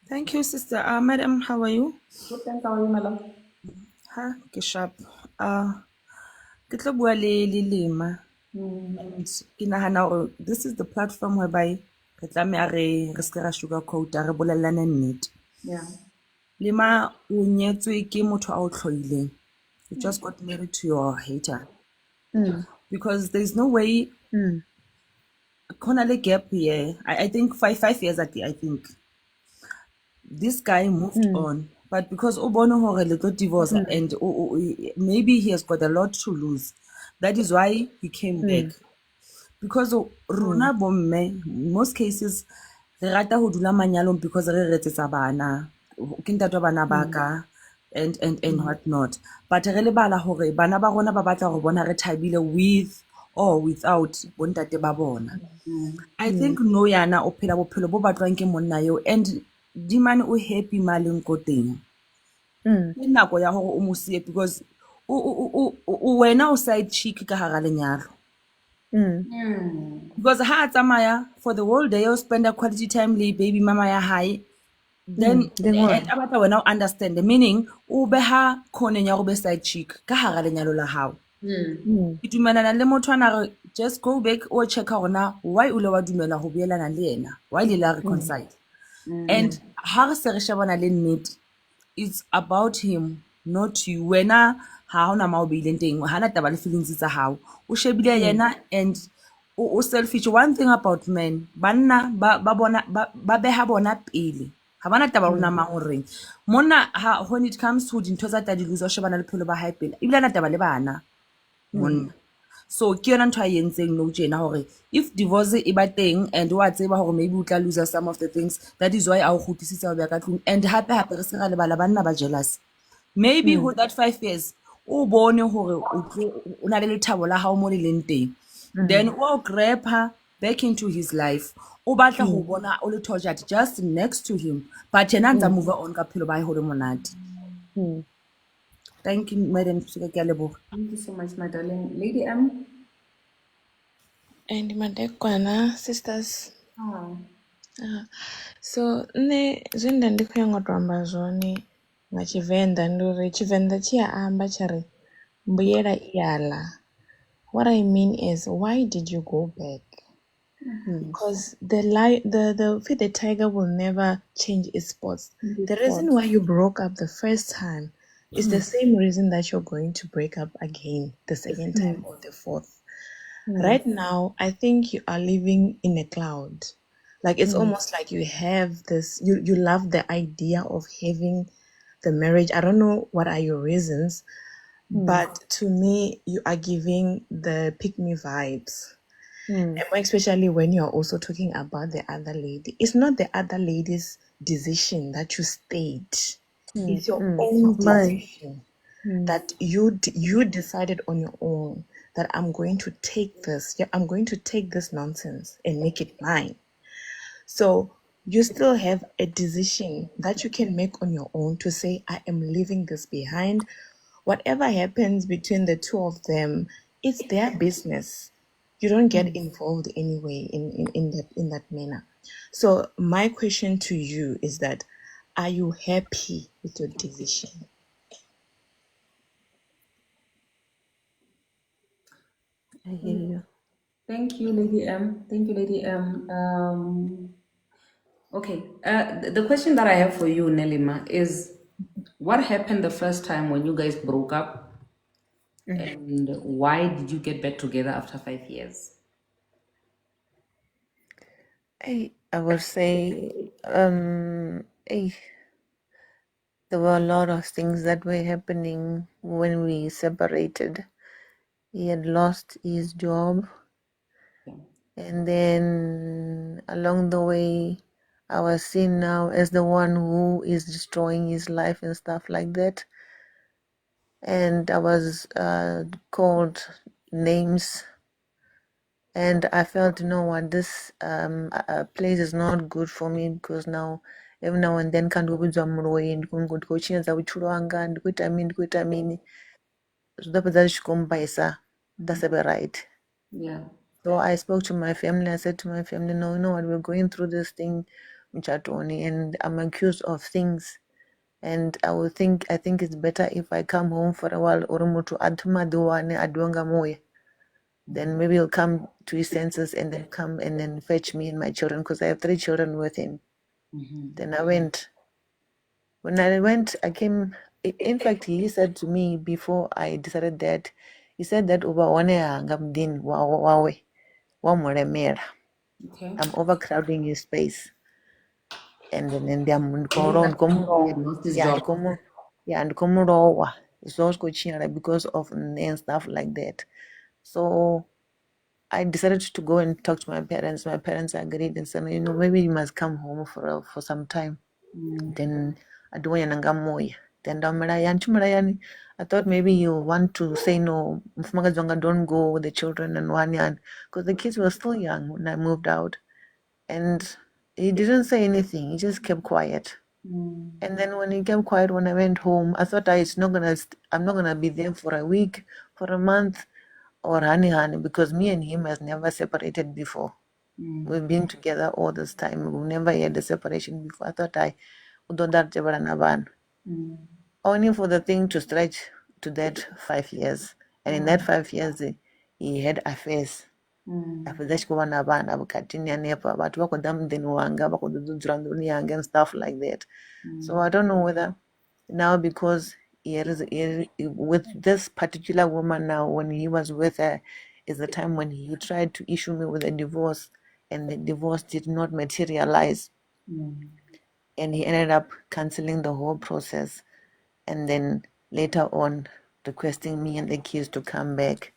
Thank you, sister. Madam, how are you? Good, thanks. How are you, my love? Ha, ke sharp. Ke tlo bua le Lima. And ke nahana hore this is the platform whereby re tlameha re ska ra sugarcoat re bolellane nnete. Yeah. Lima o nyetswe ke motho a o tlhoileng. You just got married to your hater. Because there's no way khona le gap here. I think five years at I think this guy moved on, but because Obono hore le tlo divorce and maybe he has got a lot to lose, that is why he came back. Because rona bomme most cases re rata ho dula manyalong because re retsetsa bana ke ntate wa bana baka and what not, but re lebala hore bana ba rona ba batla go bona re thabile with or without bontate ba bona. I think no yana o phela bophelo bo batlwang ke monna yo, and dimane o happy maleng ko teng. Ke nako ya hore o mo sie because wena o side chick ka hara lenyalo. Because ha a tsamaya for the whole day o spend a quality time le baby mama ya hae, then and a batla wena o understand, meaning o beha khoneng ya go be side chick ka hara lenyalo la hao. Ke dumelana le motho ana re just go back o check gona why o le wa dumela go boelana le yena, why le la reconcile. And ha re se re shebana le nnete, it's about him not you. Wena ha hona ma o beileng teng, ha na taba le feelings tsa hao, o shebile yena and o selfish. One thing about men, banna ba bona ba beha bona pele, ha bana taba rona ma hore monna ha when it comes to dintho tsa tadi luzo shebana le phelo ba hae pele ebile na taba le bana monna. So ke yona ntho a entseng no tjena hore if divorce e ba teng and wa tseba hore maybe o tla lose some of the things, that is why a o khutisitse ho bya ka tlung. And hape re se ra lebala banna ba jealous, maybe with that 5 years o bone hore o na le lethabo la hao mo le leng teng, then o grab her back into his life, o batla go bona o le tortured just next to him, but yena ntse move on ka phelo ba hore monate. Thank you, madam. Ke a leboga. Thank you so much, my darling. Lady M. And madekwana sisters. Oh. So nne zwine nda ndi khou ya nga u to amba zwone nga Tshivenḓa ndi uri Tshivenḓa tshi a amba tsha ri mbuyela i ya ḽa. What I mean is, why did you go back? Because the tiger will never change its spots. The reason why you broke up the first time is the same reason that you're going to break up again the second time or the fourth. Right now, I think you are living in a cloud. Like it's almost like you have this, you love the idea of having the marriage. I don't know what are your reasons, but to me, you are giving the pick me vibes. And more especially when you're also talking about the other lady. It's not the other lady's decision that you stayed. It's your own decision that you decided on your own that I'm going to take this. Yeah, I'm going to take this nonsense and make it mine. So you still have a decision that you can make on your own to say, I am leaving this behind. Whatever happens between the two of them, it's their business. You don't get involved anyway in that manner. So my question to you is that, are you happy with your decision? I hear you. Thank you, Lady M. Thank you, Lady M. Okay. The question that I have for you, Nelima, is what happened the first time when you guys broke up, and why did you get back together after 5 years? I would say there were a lot of things that were happening when we separated, He had lost his job, and then along the way, I was seen now as the one who is destroying his life and stuff like that. And I was called names, and I felt, you know what, this place is not good for me, because now every now and then kanti kubudzwa muroyi ndikuchinza uchuro wanga ndikuita mini zvotopedza zvichikombaisa dasebe right. Yeah. So I spoke to my family. I said to my family, no, you know what, we're going through this thing, Mchatoni, and I'm accused of things. And I think it's better if I come home for a while, Urumutu Adhumaduane Adwanga Moye. Then maybe he'll come to his senses and then come and then fetch me and my children, because I have 3 children with him. Then I went. When I went, I came. In fact, he said to me before I decided that, he said that Uba one ngamdin wawe wamuremera. Okay. I'm overcrowding his space. And then I'm Meaning going that he had lost his job. and come so because of and stuff like that. So I decided to go and talk to my parents. My parents agreed and said, you know, maybe you must come home for some time. Then I do moya. Then I thought maybe you want to say no, Mfumagazonga, don't go with the children and one yan, because the kids were still young when I moved out. And he didn't say anything. He just kept quiet. And then when he kept quiet, when I went home, I thought I'm not gonna be there for a week, for a month, or honey, because me and him has never separated before. We've been together all this time. We've never had a separation before. I thought I would do that only for the thing to stretch to that 5 years. And in that 5 years, he had affairs. After kuva navana vukatini yanepa vatu vakuda mudheni wanga vakududzura nduni yanga and stuff like that. So I don't know whether now, because with this particular woman now, when he was with her, is the time when he tried to issue me with a divorce, and the divorce did not materialize. And he ended up canceling the whole process, and then later on requesting me and the kids to come back.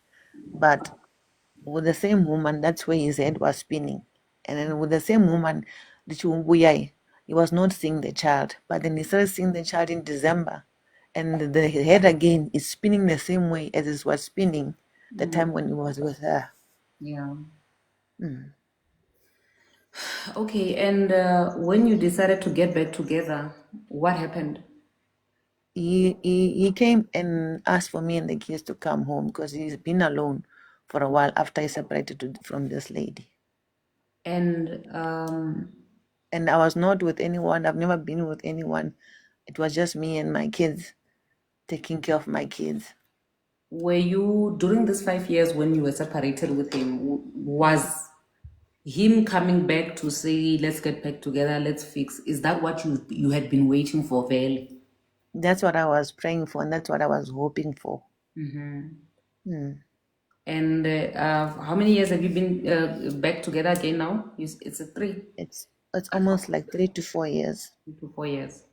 But with the same woman, that's where his head was spinning. And then with the same woman, the Chiwunguyai, he was not seeing the child. But then he started seeing the child in December. And the head again is spinning the same way as it was spinning the time when he was with her. Yeah. Okay, and when you decided to get back together, what happened? He came and asked for me and the kids to come home, because he's been alone for a while after he separated from this lady. And And I was not with anyone. I've never been with anyone. It was just me and my kids, taking care of my kids. were you, during these 5 years when you were separated with him, was him coming back to say, let's get back together, let's fix, is that what you had been waiting for, Vele? That's what I was praying for, and that's what I was hoping for. And how many years have you been back together again now? It's a 3 It's almost like 3 to 4 years. 3 to 4 years.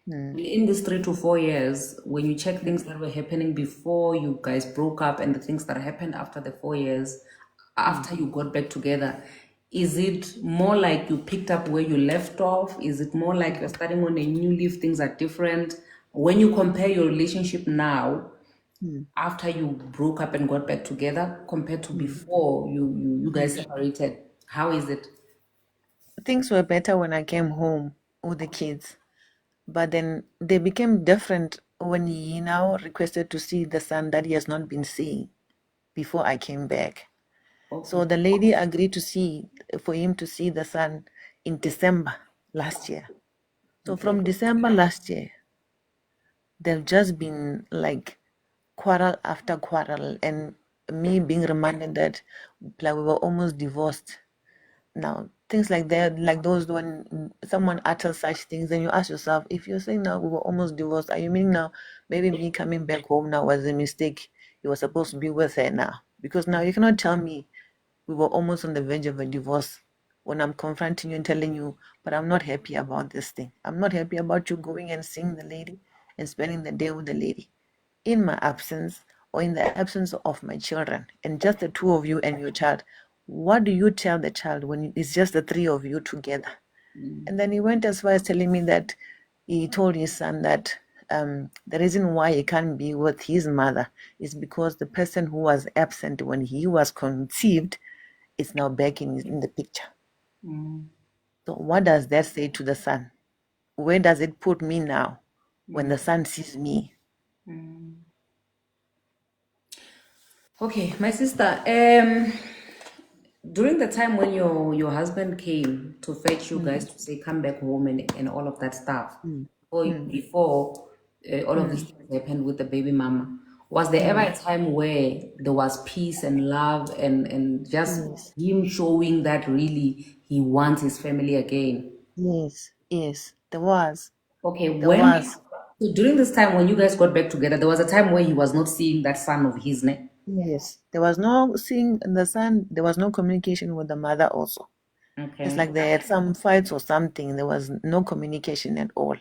In these 3 to 4 years, when you check things that were happening before you guys broke up and the things that happened after the 4 years, after you got back together, is it more like you picked up where you left off? Is it more like you're starting on a new leaf, things are different? When you compare your relationship now, after you broke up and got back together, compared to before you guys separated, how is it? Things were better when I came home with the kids, but then they became different when he now requested to see the son that he has not been seeing before I came back. So the lady agreed for him to see the son in December last year. So from December last year, they've just been like quarrel after quarrel, and me being reminded that like we were almost divorced. Now things like that, like those, when someone utters such things, then you ask yourself, if you're saying now we were almost divorced, are you meaning now maybe me coming back home now was a mistake? You were supposed to be with her now, because now you cannot tell me we were almost on the verge of a divorce when I'm confronting you and telling you, but I'm not happy about this thing. I'm not happy about you going and seeing the lady and spending the day with the lady in my absence, or in the absence of my children, and just the two of you and your child, what do you tell the child when it's just the three of you together? And then he went as far as telling me that he told his son that the reason why he can't be with his mother is because the person who was absent when he was conceived is now back in the picture. So what does that say to the son? Where does it put me now when the son sees me? Okay, my sister, during the time when your husband came to fetch you guys to say come back home and all of that stuff, before all of these things happened with the baby mama, was there ever a time where there was peace and love and just him showing that really he wants his family again? Yes, there was. Okay, There was. so during this time when you guys got back together, there was a time where he was not seeing that son of his, ne? Yes. There was no seeing the son, there was no communication with the mother also. Okay. It's like they had some fights or something. There was no communication at all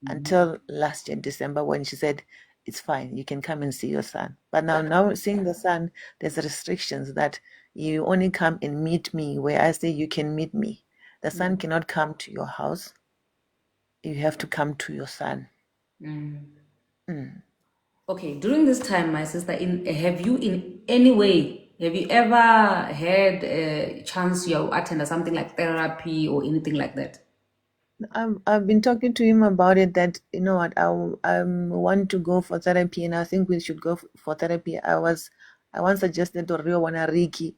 until last year, December, when she said, it's fine, you can come and see your son. But now seeing the son, there's restrictions that you only come and meet me where I say you can meet me. The son cannot come to your house. You have to come to your son. Okay, during this time, my sister, have you in any way, have you ever had a chance you attend something like therapy or anything like that? I've been talking to him about it, that you know what, I want to go for therapy, and I think we should go for therapy. I once suggested to Rio and Ricky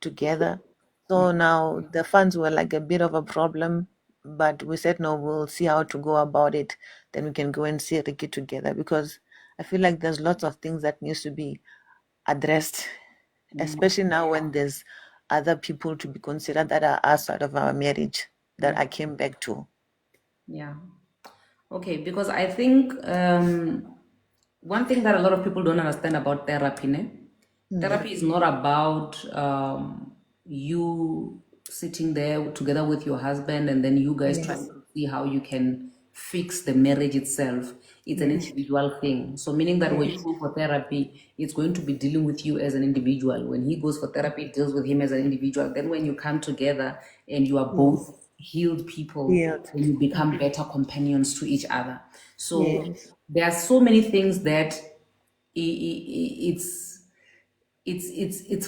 together. So now the funds were like a bit of a problem, but we said no, we'll see how to go about it. Then we can go and see Ricky together, because I feel like there's lots of things that needs to be addressed, especially now when there's other people to be considered that are outside of our marriage that I came back to. Yeah. Okay, because I think one thing that a lot of people don't understand about therapy, ne? Therapy is not about you sitting there together with your husband and then you guys trying to see how you can fix the marriage itself. It's an individual thing. So meaning that when you go for therapy, it's going to be dealing with you as an individual. When he goes for therapy, it deals with him as an individual. Then when you come together and you are both healed people, Healed. then you become better companions to each other. So there are so many things that it's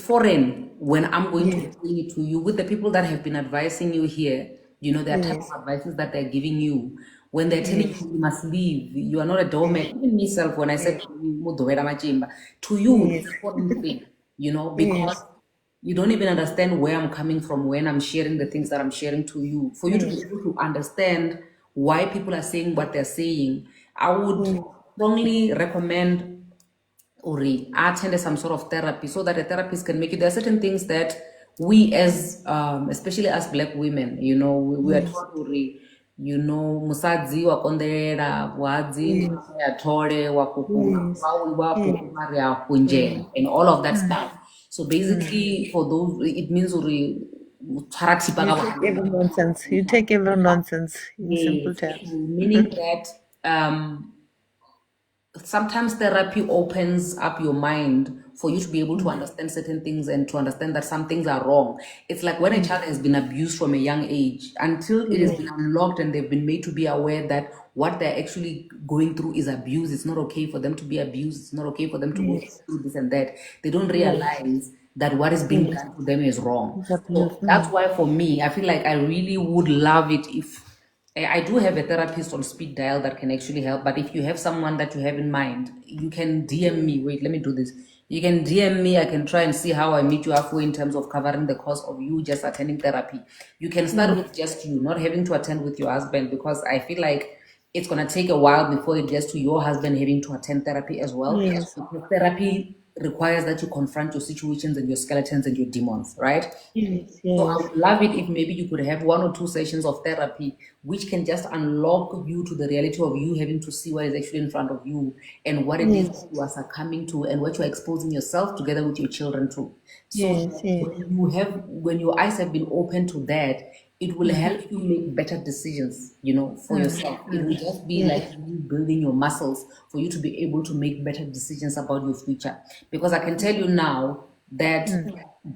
foreign when I'm going to explain it to you with the people that have been advising you here. You know, there are type of advices that they're giving you. When they're telling you you must leave, you are not a doormat. Even myself, when I said to you, "Mudovera machimba," to you, it's a foreign thing, you know, because you don't even understand where I'm coming from when I'm sharing the things that I'm sharing to you. For you to be able to understand why people are saying what they're saying, I would strongly recommend or attend some sort of therapy so that a therapist can make it. There are certain things that we as especially as black women, you know, we are taught to you know, musadzi wa kondelela wadzi ya tole wa kukuma wa kukuma ria kunjela and all of that stuff. So basically for those it means uri tshwara thipa ka bohaleng. You take every nonsense in simple Yes, terms. so meaning that sometimes therapy opens up your mind for you to be able to understand certain things and to understand that some things are wrong. It's like when a child has been abused from a young age, until it has been unlocked and they've been made to be aware that what they're actually going through is abuse. It's not okay for them to be abused. It's not okay for them to go through this and that. They don't realize that what is being done to them is wrong. It's abuse. So that's why for me, I feel like I really would love it if I do have a therapist on speed dial that can actually help. But if you have someone that you have in mind, you can DM me. Wait, let me do this. You can DM me. I can try and see how I meet you halfway in terms of covering the cost of you just attending therapy. You can start with just you, not having to attend with your husband, because I feel like it's going to take a while before it gets to your husband having to attend therapy as well. Because therapy requires that you confront your situations and your skeletons and your demons, right? So I would love it if maybe you could have 1 or 2 sessions of therapy, which can just unlock you to the reality of you having to see what is actually in front of you and what it is that you are succumbing to and what you're exposing yourself together with your children to. So when your eyes have been open to that, it will help you make better decisions, for yourself. It will just be like you building your muscles for you to be able to make better decisions about your future. Because I can tell you now that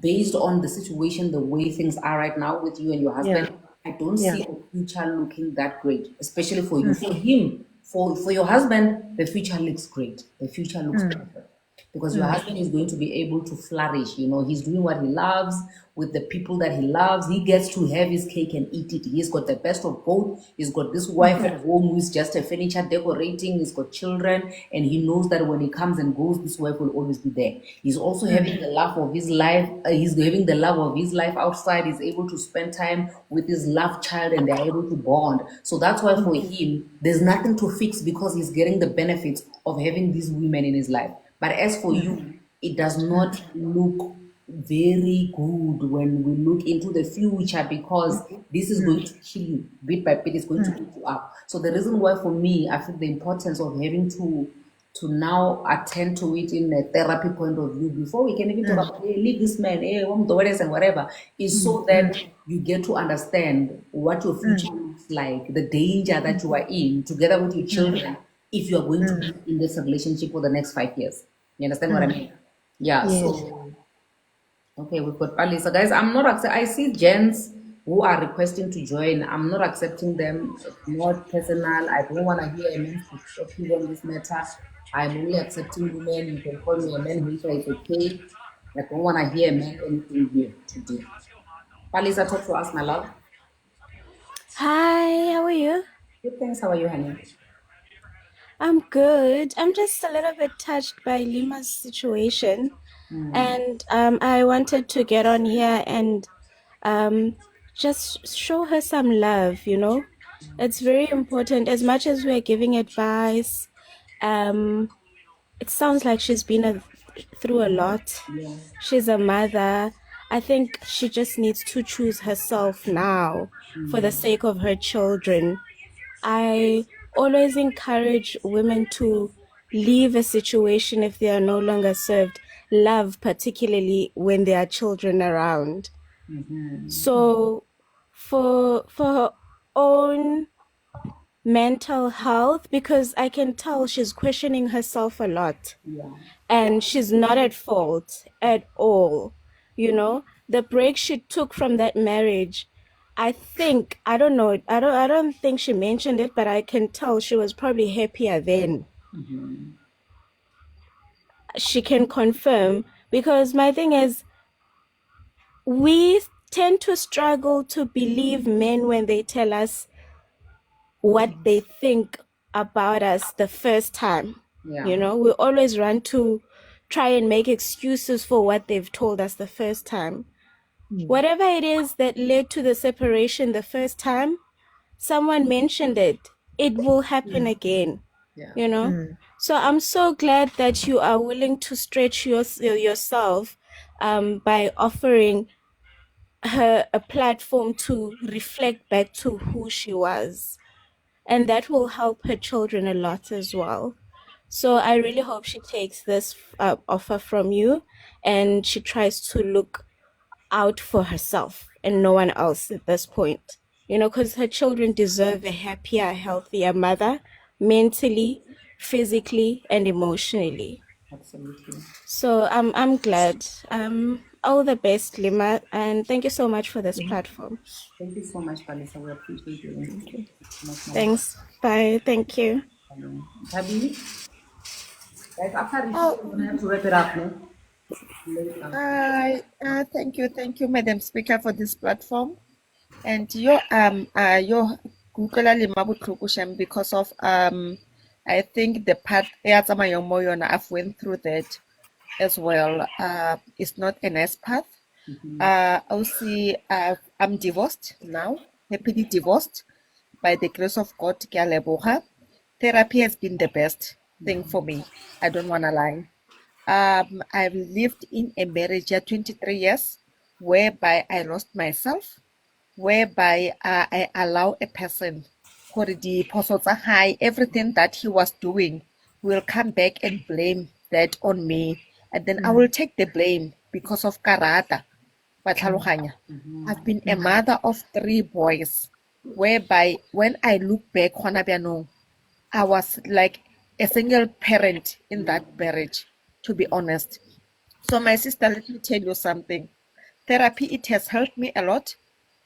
based on the situation, the way things are right now with you and your husband, I don't see the future looking that great, especially for you. For him, for your husband, the future looks great. The future looks perfect because your husband is going to be able to flourish. He's doing what he loves with the people that he loves. He gets to have his cake and eat it. He's got the best of both. He's got this wife at home who's just a furniture decorating. He's got children, and he knows that when he comes and goes, this wife will always be there. He's also having the love of his life. He's having the love of his life outside. He's able to spend time with his love child, and they're able to bond. So that's why for him, there's nothing to fix because he's getting the benefits of having these women in his life. But as for you, it does not look very good when we look into the future because this is going to kill you bit by bit. It's going to eat you up. So the reason why for me I feel the importance of having to now attend to it in a therapy point of view before we can even talk about, hey, leave this man, hey, and whatever, is so that you get to understand what your future looks like, the danger that you are in together with your children if you are going to be in this relationship for the next 5 years. You understand what I mean? Yeah. So okay, we've got Pali. So guys, I see gents who are requesting to join. I'm not accepting them. It's not personal. I don't want to hear a man's perspective on this matter. I'm only accepting women. You can call me a man who is okay. I don't want to hear a man anything here today. Palisa, talk to us, my love. Hi, how are you? Good, thanks. How are you, honey? I'm good. I'm just a little bit touched by Lima's situation, and I wanted to get on here and just show her some love, you know? It's very important. As much as we're giving advice, it sounds like she's been through a lot. Yeah. She's a mother. I think she just needs to choose herself now for the sake of her children. I always encourage women to leave a situation if they are no longer served. Love, particularly when there are children around. So, for her own mental health, because I can tell she's questioning herself a lot, Yeah. and she's not at fault at all. You know, the break she took from that marriage, I don't know, I don't think she mentioned it, but I can tell she was probably happier then. She can confirm, because my thing is, we tend to struggle to believe men when they tell us what they think about us the first time. Yeah. You know, we always run to try and make excuses for what they've told us the first time. Whatever it is that led to the separation the first time, someone mentioned it. It will happen again, Yeah. you know? So I'm so glad that you are willing to stretch yourself by offering her a platform to reflect back to who she was. And that will help her children a lot as well. So I really hope she takes this offer from you and she tries to look out for herself and no one else at this point. You know, because her children deserve a happier, healthier mother, mentally, physically, and emotionally. Absolutely. So I'm glad. All the best, Lima, and thank you so much for this platform. Thank you so much, Palisa. We appreciate you. Okay. Much more. Thanks. Bye. Thank you. Tabi, guys, after this, Oh, we're gonna have to wrap it up, no? thank you, Madam Speaker, for this platform. And your Google Limabutrokushem because of I think the part I've went through that as well. It's not a nice path. Also, I'm divorced now, happily divorced by the grace of God. Ke a leboga. Therapy has been the best thing for me. I don't want to lie. I've lived in a marriage 23 years whereby I lost myself, whereby I allow a person for the high, everything that he was doing will come back and blame that on me. And then I will take the blame because of karata. Wa tlhaloganya? I've been a mother of 3 boys, whereby when I look back gona byanong, I was like a single parent in that marriage, to be honest. So my sister, let me tell you something. Therapy, it has helped me a lot.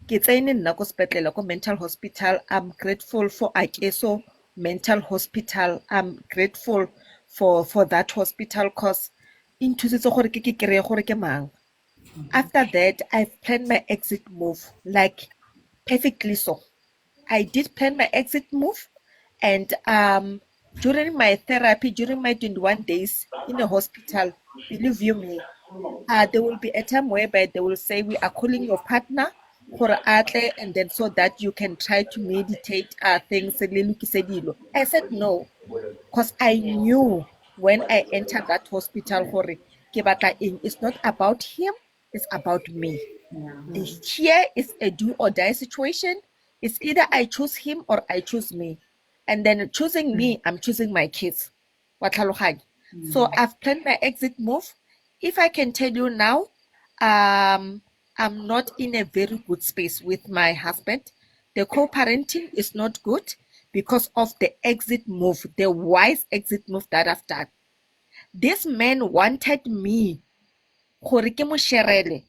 Ke tsene nna ko sepetlele ko mental hospital. I'm grateful for Akeso mental hospital. I'm grateful for that hospital cause e nthusitse gore ke kry-e gore ke mang. After that, I've planned my exit move like perfectly so. I did plan my exit move, and during my therapy, during my 21 days in a hospital, believe you me, there will be a time whereby they will say we are calling your partner for atle, and then so that you can try to meditate things. I said no, because I knew when I entered that hospital, gore ke batla eng, it's not about him, it's about me. Here is a do or die situation. It's either I choose him or I choose me. And then choosing me, I'm choosing my kids. Wa tlhaloganya? So I've planned my exit move. If I can tell you now, I'm not in a very good space with my husband. The co-parenting is not good because of the exit move, the wise exit move that I've done. This man wanted me gore ke mo sherele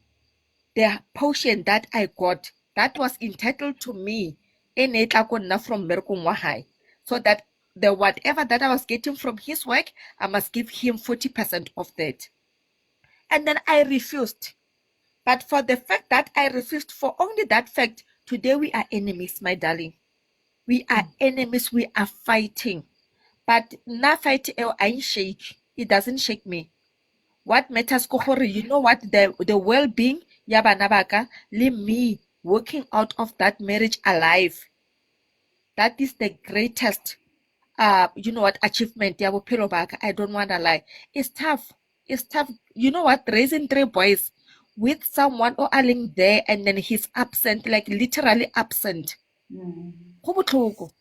the portion that I got that was entitled to me e ne e tla ko nna from mmerekong wa hae, so that the whatever that I was getting from his work, I must give him 40% of that. And then I refused. But for the fact that I refused, for only that fact, today we are enemies, my darling. We are enemies, we are fighting. But na fight I shake. It doesn't shake me. What matters ko gore, you know what, the well-being ya bana baka le me working out of that marriage alive, that is the greatest you know what, achievement ya bophelo baka. I don't want to lie, it's tough, it's tough. You know what, raising 3 boys with someone or alling there and then he's absent, like literally absent, go botlhoko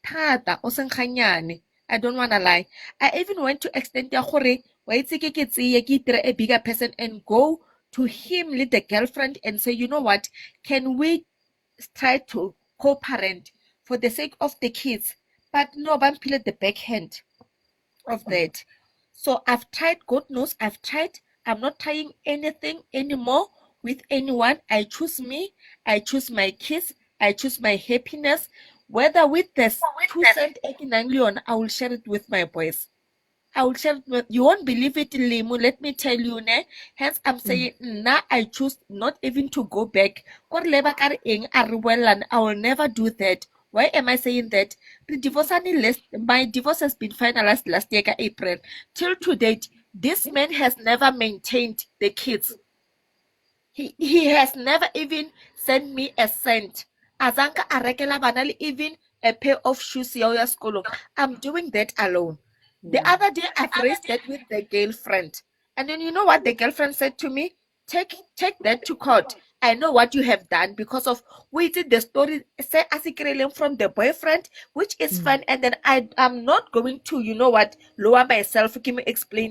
thata o senkganyane. I don't want to lie. I even went to extent ya gore wa itse ke tseye ke itire a bigger person and go to him with the girlfriend and say, you know what, can we try to co-parent for the sake of the kids? But no, I'm playing the backhand of that. So I've tried, God knows I've tried. I'm not trying anything anymore with anyone. I choose me, I choose my kids, I choose my happiness. Whether with this 2 cent egg in Anglion, I will share it with my boys. I will share it with you. Won't believe it, Limu. Let me tell you, ne. Hence, I'm saying now I choose not even to go back. I will never do that. Why am I saying that? The divorce list, my divorce has been finalized last year, April. Till to date, this man has never maintained the kids. He has never even sent me a cent. Azanka arekela banali even a pair of shoes ya school. I'm doing that alone. The other day I've raised that with the girlfriend. And then you know what the girlfriend said to me? Take that to court. I know what you have done because of we did the story say asikirelem from the boyfriend, which is fine. And then I'm not going to, you know what, lower myself, give me explain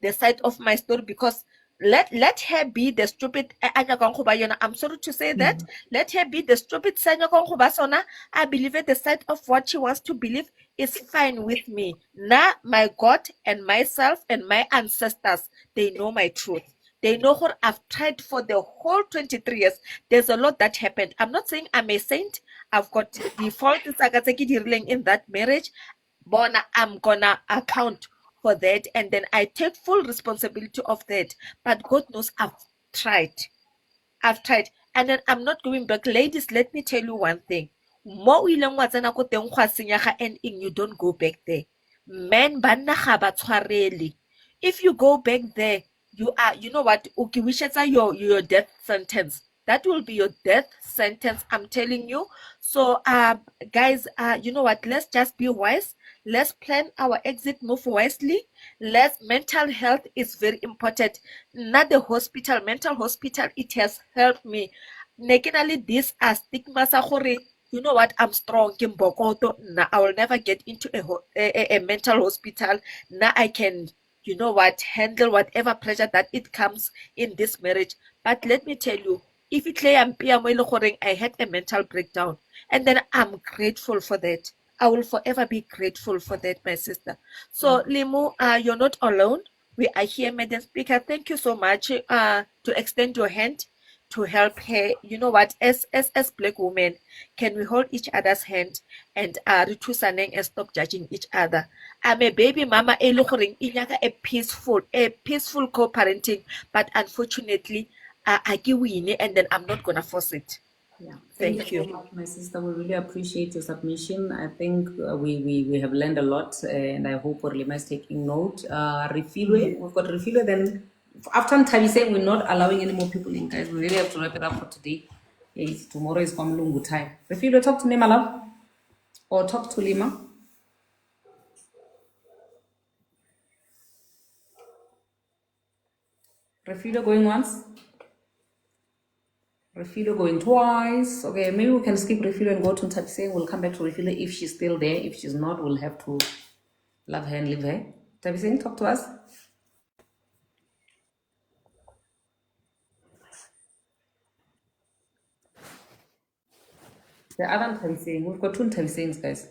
the side of my story because let her be the stupid I'm sorry to say that. Let her be the stupid I believe it the side of what she wants to believe is fine with me. Now my God and myself and my ancestors, they know my truth. They know what I've tried for the whole 23 years. There's a lot that happened. I'm not saying I'm a saint. I've got the fault in that marriage. But I'm gonna account for that and then I take full responsibility of that. But God knows tried. I've tried. And then I'm not going back. Ladies, let me tell you one thing. Mo o ileng wa tsena ko teng go a senyega and you don't go back there. Men banna ga ba tshwarele. If you go back there, you are, you know what, okay, we should say your death sentence. That will be your death sentence, I'm telling you. So guys, you know what, let's just be wise. Let's plan our exit move wisely. Mental health is very important. Not the hospital, mental hospital, it has helped me. Negatively, these are stigmas sa gore, you know what, I'm strong, ke mbokoto. Nah, I will never get into a mental hospital. Now I can you know what, handle whatever pressure that it comes in this marriage. But let me tell you, if it I had a mental breakdown, and then I'm grateful for that. I will forever be grateful for that, my sister. So, Limu, you're not alone. We are here, Madam Speaker. Thank you so much to extend your hand to help her. You know what? As black women, can we hold each other's hand and re thusaneng and stop judging each other? I'm a baby mama e le goreng e nyaka a peaceful co-parenting, but unfortunately, I ke win and then I'm not gonna force it. Yeah. Thank you you. so much, my sister. We really appreciate your submission. I think we have learned a lot, and I hope Orlima is taking note. Refilwe, we've got Refilwe. Then after Ntabi saying we're not allowing any more people in, guys, we really have to wrap it up for today. Yes, tomorrow is Kwamlungu time. Refilwe, talk to me, my love, or talk to Lima. Refilwe going once. Refilwe going twice. Okay, maybe we can skip Refilwe and go to Ntabi. We'll come back to Refilwe if she's still there. If she's not, we'll have to love her and leave her. Ntabi, talk to us. The other Ntabi, we've got two Ntabi, guys.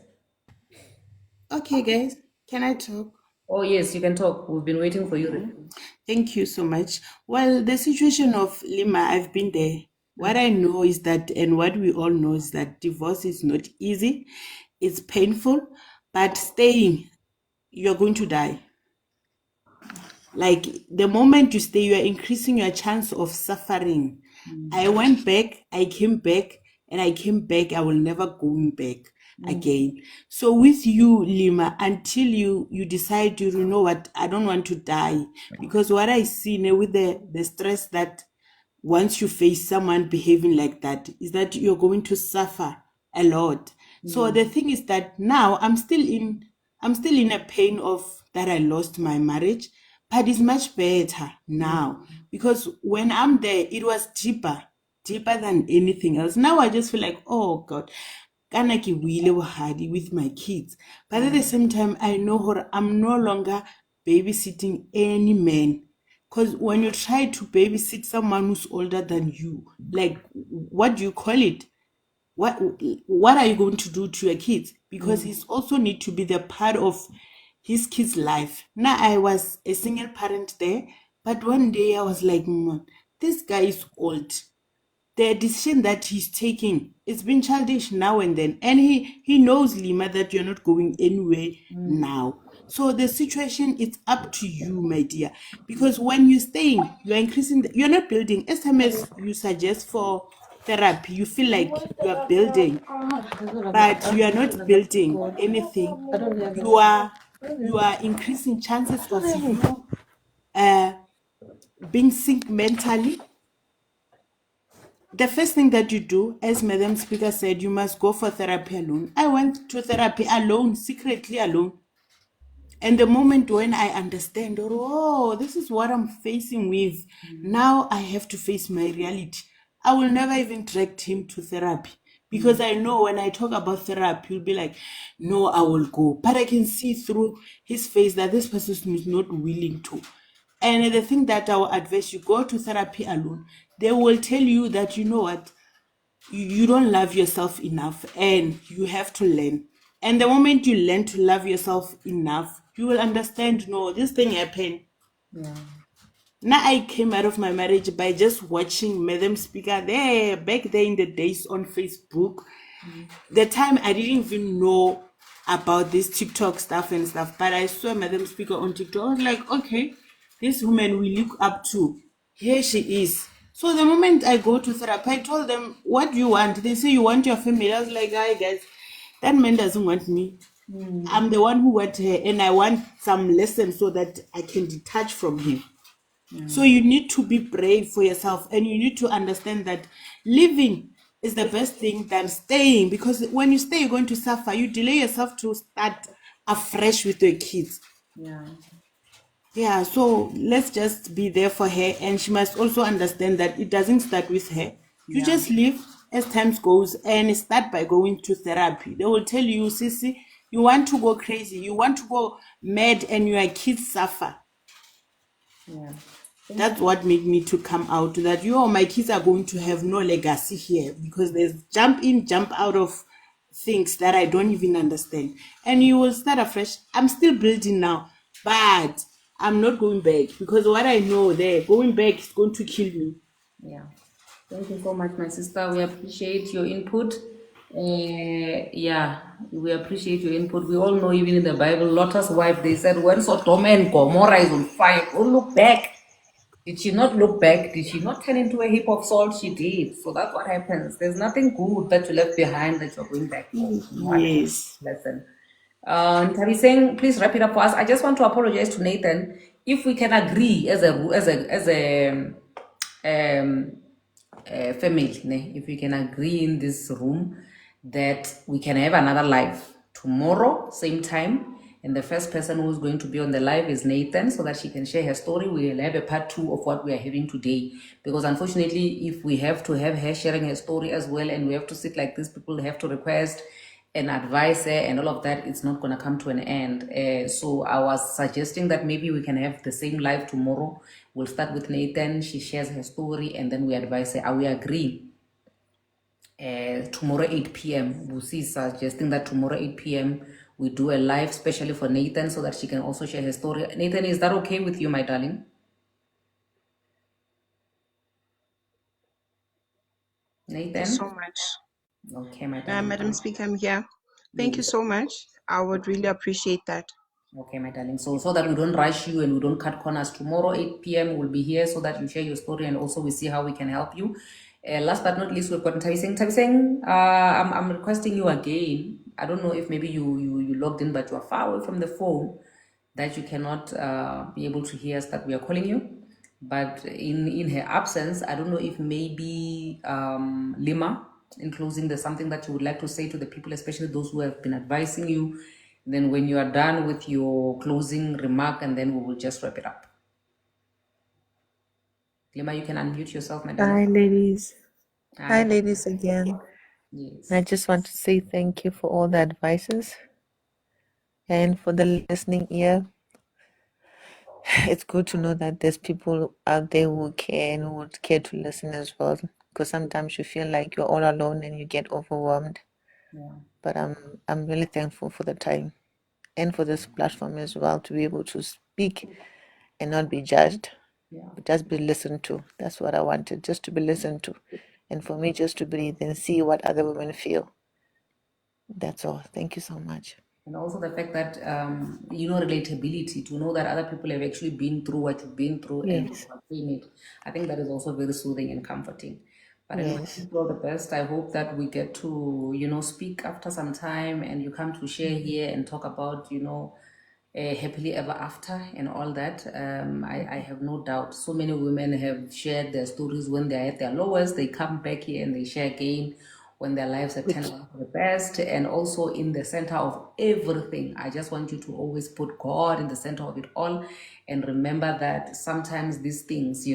Okay, guys, can I talk? Oh yes, you can talk. We've been waiting for you. Thank you so much. Well, the situation of Lima, I've been there. What I know is that, and what we all know is that divorce is not easy. It's painful, but staying, you're going to die. Like the moment you stay, you are increasing your chance of suffering. I went back, I came back, and I came back. I will never go back again. So with you, Lima, until you decide, you know what, I don't want to die, because what I see now with the stress that once you face someone behaving like that is that you're going to suffer a lot. So the thing is that now I'm still in a pain of that I lost my marriage, but it's much better now, because when I'm there, it was deeper than anything else. Now I just feel like, oh God, kana ke buile bohadi with my kids. But at the same time, I know I'm no longer babysitting any man. Because when you try to babysit someone who's older than you, like, what do you call it? What are you going to do to your kids? Because he's also need to be the part of his kid's life. Now, I was a single parent there, but one day I was like, this guy is old. The decision that he's taking, it's been childish now and then, and he knows, Lima, that you're not going anywhere now. So the situation, it's up to you, my dear, because when you're staying, you're increasing you're not building. As time as you suggest for therapy, you feel like you are building, but you are not building anything. You are increasing chances of you being sick mentally. The first thing that you do, as Madam Speaker said, you must go for therapy alone. I went to therapy alone, secretly alone. And the moment when I understand, oh, this is what I'm facing with, now I have to face my reality. I will never even direct him to therapy, because I know when I talk about therapy, he'll be like, no, I will go. But I can see through his face that this person is not willing to. And the thing that I will advise you, go to therapy alone. They will tell you that, you know what, you don't love yourself enough and you have to learn. And the moment you learn to love yourself enough, you will understand, no, this thing happened. Yeah. Now I came out of my marriage by just watching Madam Speaker there, back there in the days on Facebook. The time I didn't even know about this TikTok stuff and stuff, but I saw Madam Speaker on TikTok. I was like, okay, this woman we look up to, here she is. So the moment I go to therapy, I told them, what do you want? They say, you want your family. I was like, hi guys, that man doesn't want me. I'm the one who went here, and I want some lessons so that I can detach from him. So you need to be brave for yourself, and you need to understand that living is the best thing than staying, because when you stay, you're going to suffer. You delay yourself to start afresh with your kids. Yeah, so let's just be there for her, and she must also understand that it doesn't start with her. You just live as time goes, and start by going to therapy. They will tell you, Sissy, you want to go crazy, you want to go mad, and your kids suffer. Yeah. That's what made me to come out, that my kids are going to have no legacy here, because there's jump in, jump out of things that I don't even understand. And you will start afresh. I'm still building now, but I'm not going back, because what I know there, going back is going to kill me. Yeah. Thank you so much, my sister. We appreciate your input. Yeah, we appreciate your input. We all know, even in the Bible, Lot's wife, they said, when Sodom and Gomorrah is on fire, go look back. Did she not look back? Did she not turn into a heap of salt? She did. So that's what happens. There's nothing good that you left behind that you're going back for. What a Yes. lesson. Tabi saying, please wrap it up for us. I just want to apologize to Nathan. If we can agree as um, family, ne, if we can agree in this room that we can have another live tomorrow, same time, and the first person who's going to be on the live is Nathan, so that she can share her story. We will have a part 2 of what we are having today, because unfortunately, if we have to have her sharing her story as well, and we have to sit like this, people have to request an advisor and all of that, it's not going to come to an end. So I was suggesting that maybe we can have the same live tomorrow. We'll start with Nathan, she shares her story, and then we advise her. We agree tomorrow 8 p.m. Busi is suggesting that tomorrow 8 p.m. we do a live specially for Nathan, so that she can also share her story. Nathan, is that okay with you, my darling? Nathan? Thank you so much. Okay, my darling. Madam Speaker, I'm here. Thank you so much. I would really appreciate that. Okay, my darling. So that we don't rush you and we don't cut corners. Tomorrow, 8 p.m. we'll be here so that you share your story, and also we see how we can help you. Last but not least, we've got Taviseng. Taviseng, I'm requesting you again. I don't know if maybe you logged in, but you are far away from the phone, that you cannot be able to hear us, that we are calling you. But in her absence, I don't know if maybe Lima, in closing, there's something that you would like to say to the people, especially those who have been advising you. Then when you are done with your closing remark, and then we will just wrap it up. Lima, you can unmute yourself, my darling. Hi, ladies. Hi, Hi. ladies again. Yes. I just want to say thank you for all the advices and for the listening ear. It's good to know that there's people out there who care and who would care to listen as well. Because sometimes you feel like you're all alone and you get overwhelmed. Yeah. But I'm really thankful for the time and for this platform as well, to be able to speak and not be judged, but just be listened to. That's what I wanted, just to be listened to, and for me just to breathe and see what other women feel. That's all. Thank you so much. And also the fact that, relatability, to know that other people have actually been through what you've been through and Yes. seen it. I think that is also very soothing and comforting. But anyway, Yes. all the best. I hope that we get to, speak after some time, and you come to share here and talk about, happily ever after and all that. I have no doubt. So many women have shared their stories when they're at their lowest. They come back here and they share again when their lives have turned out for the best, and also in the center of everything. I just want you to always put God in the center of it all, and remember that sometimes these things,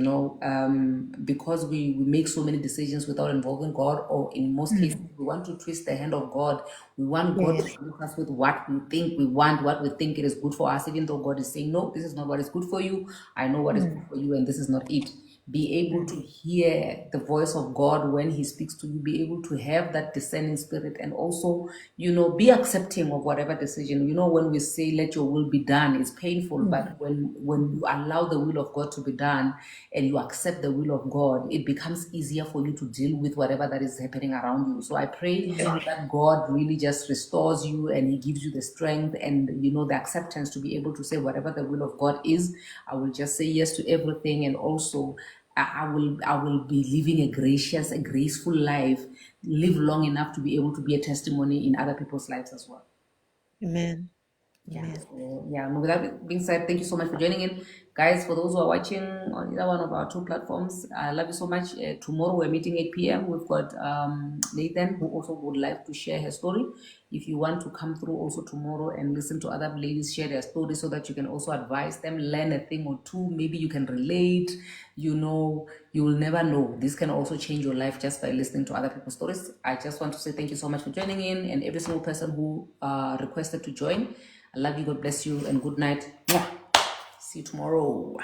because we make so many decisions without involving God, or in most cases, we want to twist the hand of God. We want God to look us with what we think we want, what we think it is good for us, even though God is saying, no, this is not what is good for you. I know what is good for you, and this is not it. Be able to hear the voice of God when He speaks to you, be able to have that discerning spirit, and also, be accepting of whatever decision. When we say, let your will be done, it's painful, but when you allow the will of God to be done and you accept the will of God, it becomes easier for you to deal with whatever that is happening around you. So I pray that God really just restores you, and He gives you the strength and, the acceptance to be able to say whatever the will of God is. I will just say yes to everything, and also I will be living a graceful life, live long enough to be able to be a testimony in other people's lives as well. Amen. Yeah. So, with that being said, thank you so much for joining in. Guys, for those who are watching on either one of our 2 platforms, I love you so much. Tomorrow we're meeting 8 p.m. We've got Nathan, who also would like to share her story. If you want to come through also tomorrow and listen to other ladies share their story, so that you can also advise them, learn a thing or two, maybe you can relate, you will never know. This can also change your life just by listening to other people's stories. I just want to say thank you so much for joining in, and every single person who requested to join. I love you. God bless you, and good night. Mwah. See you tomorrow.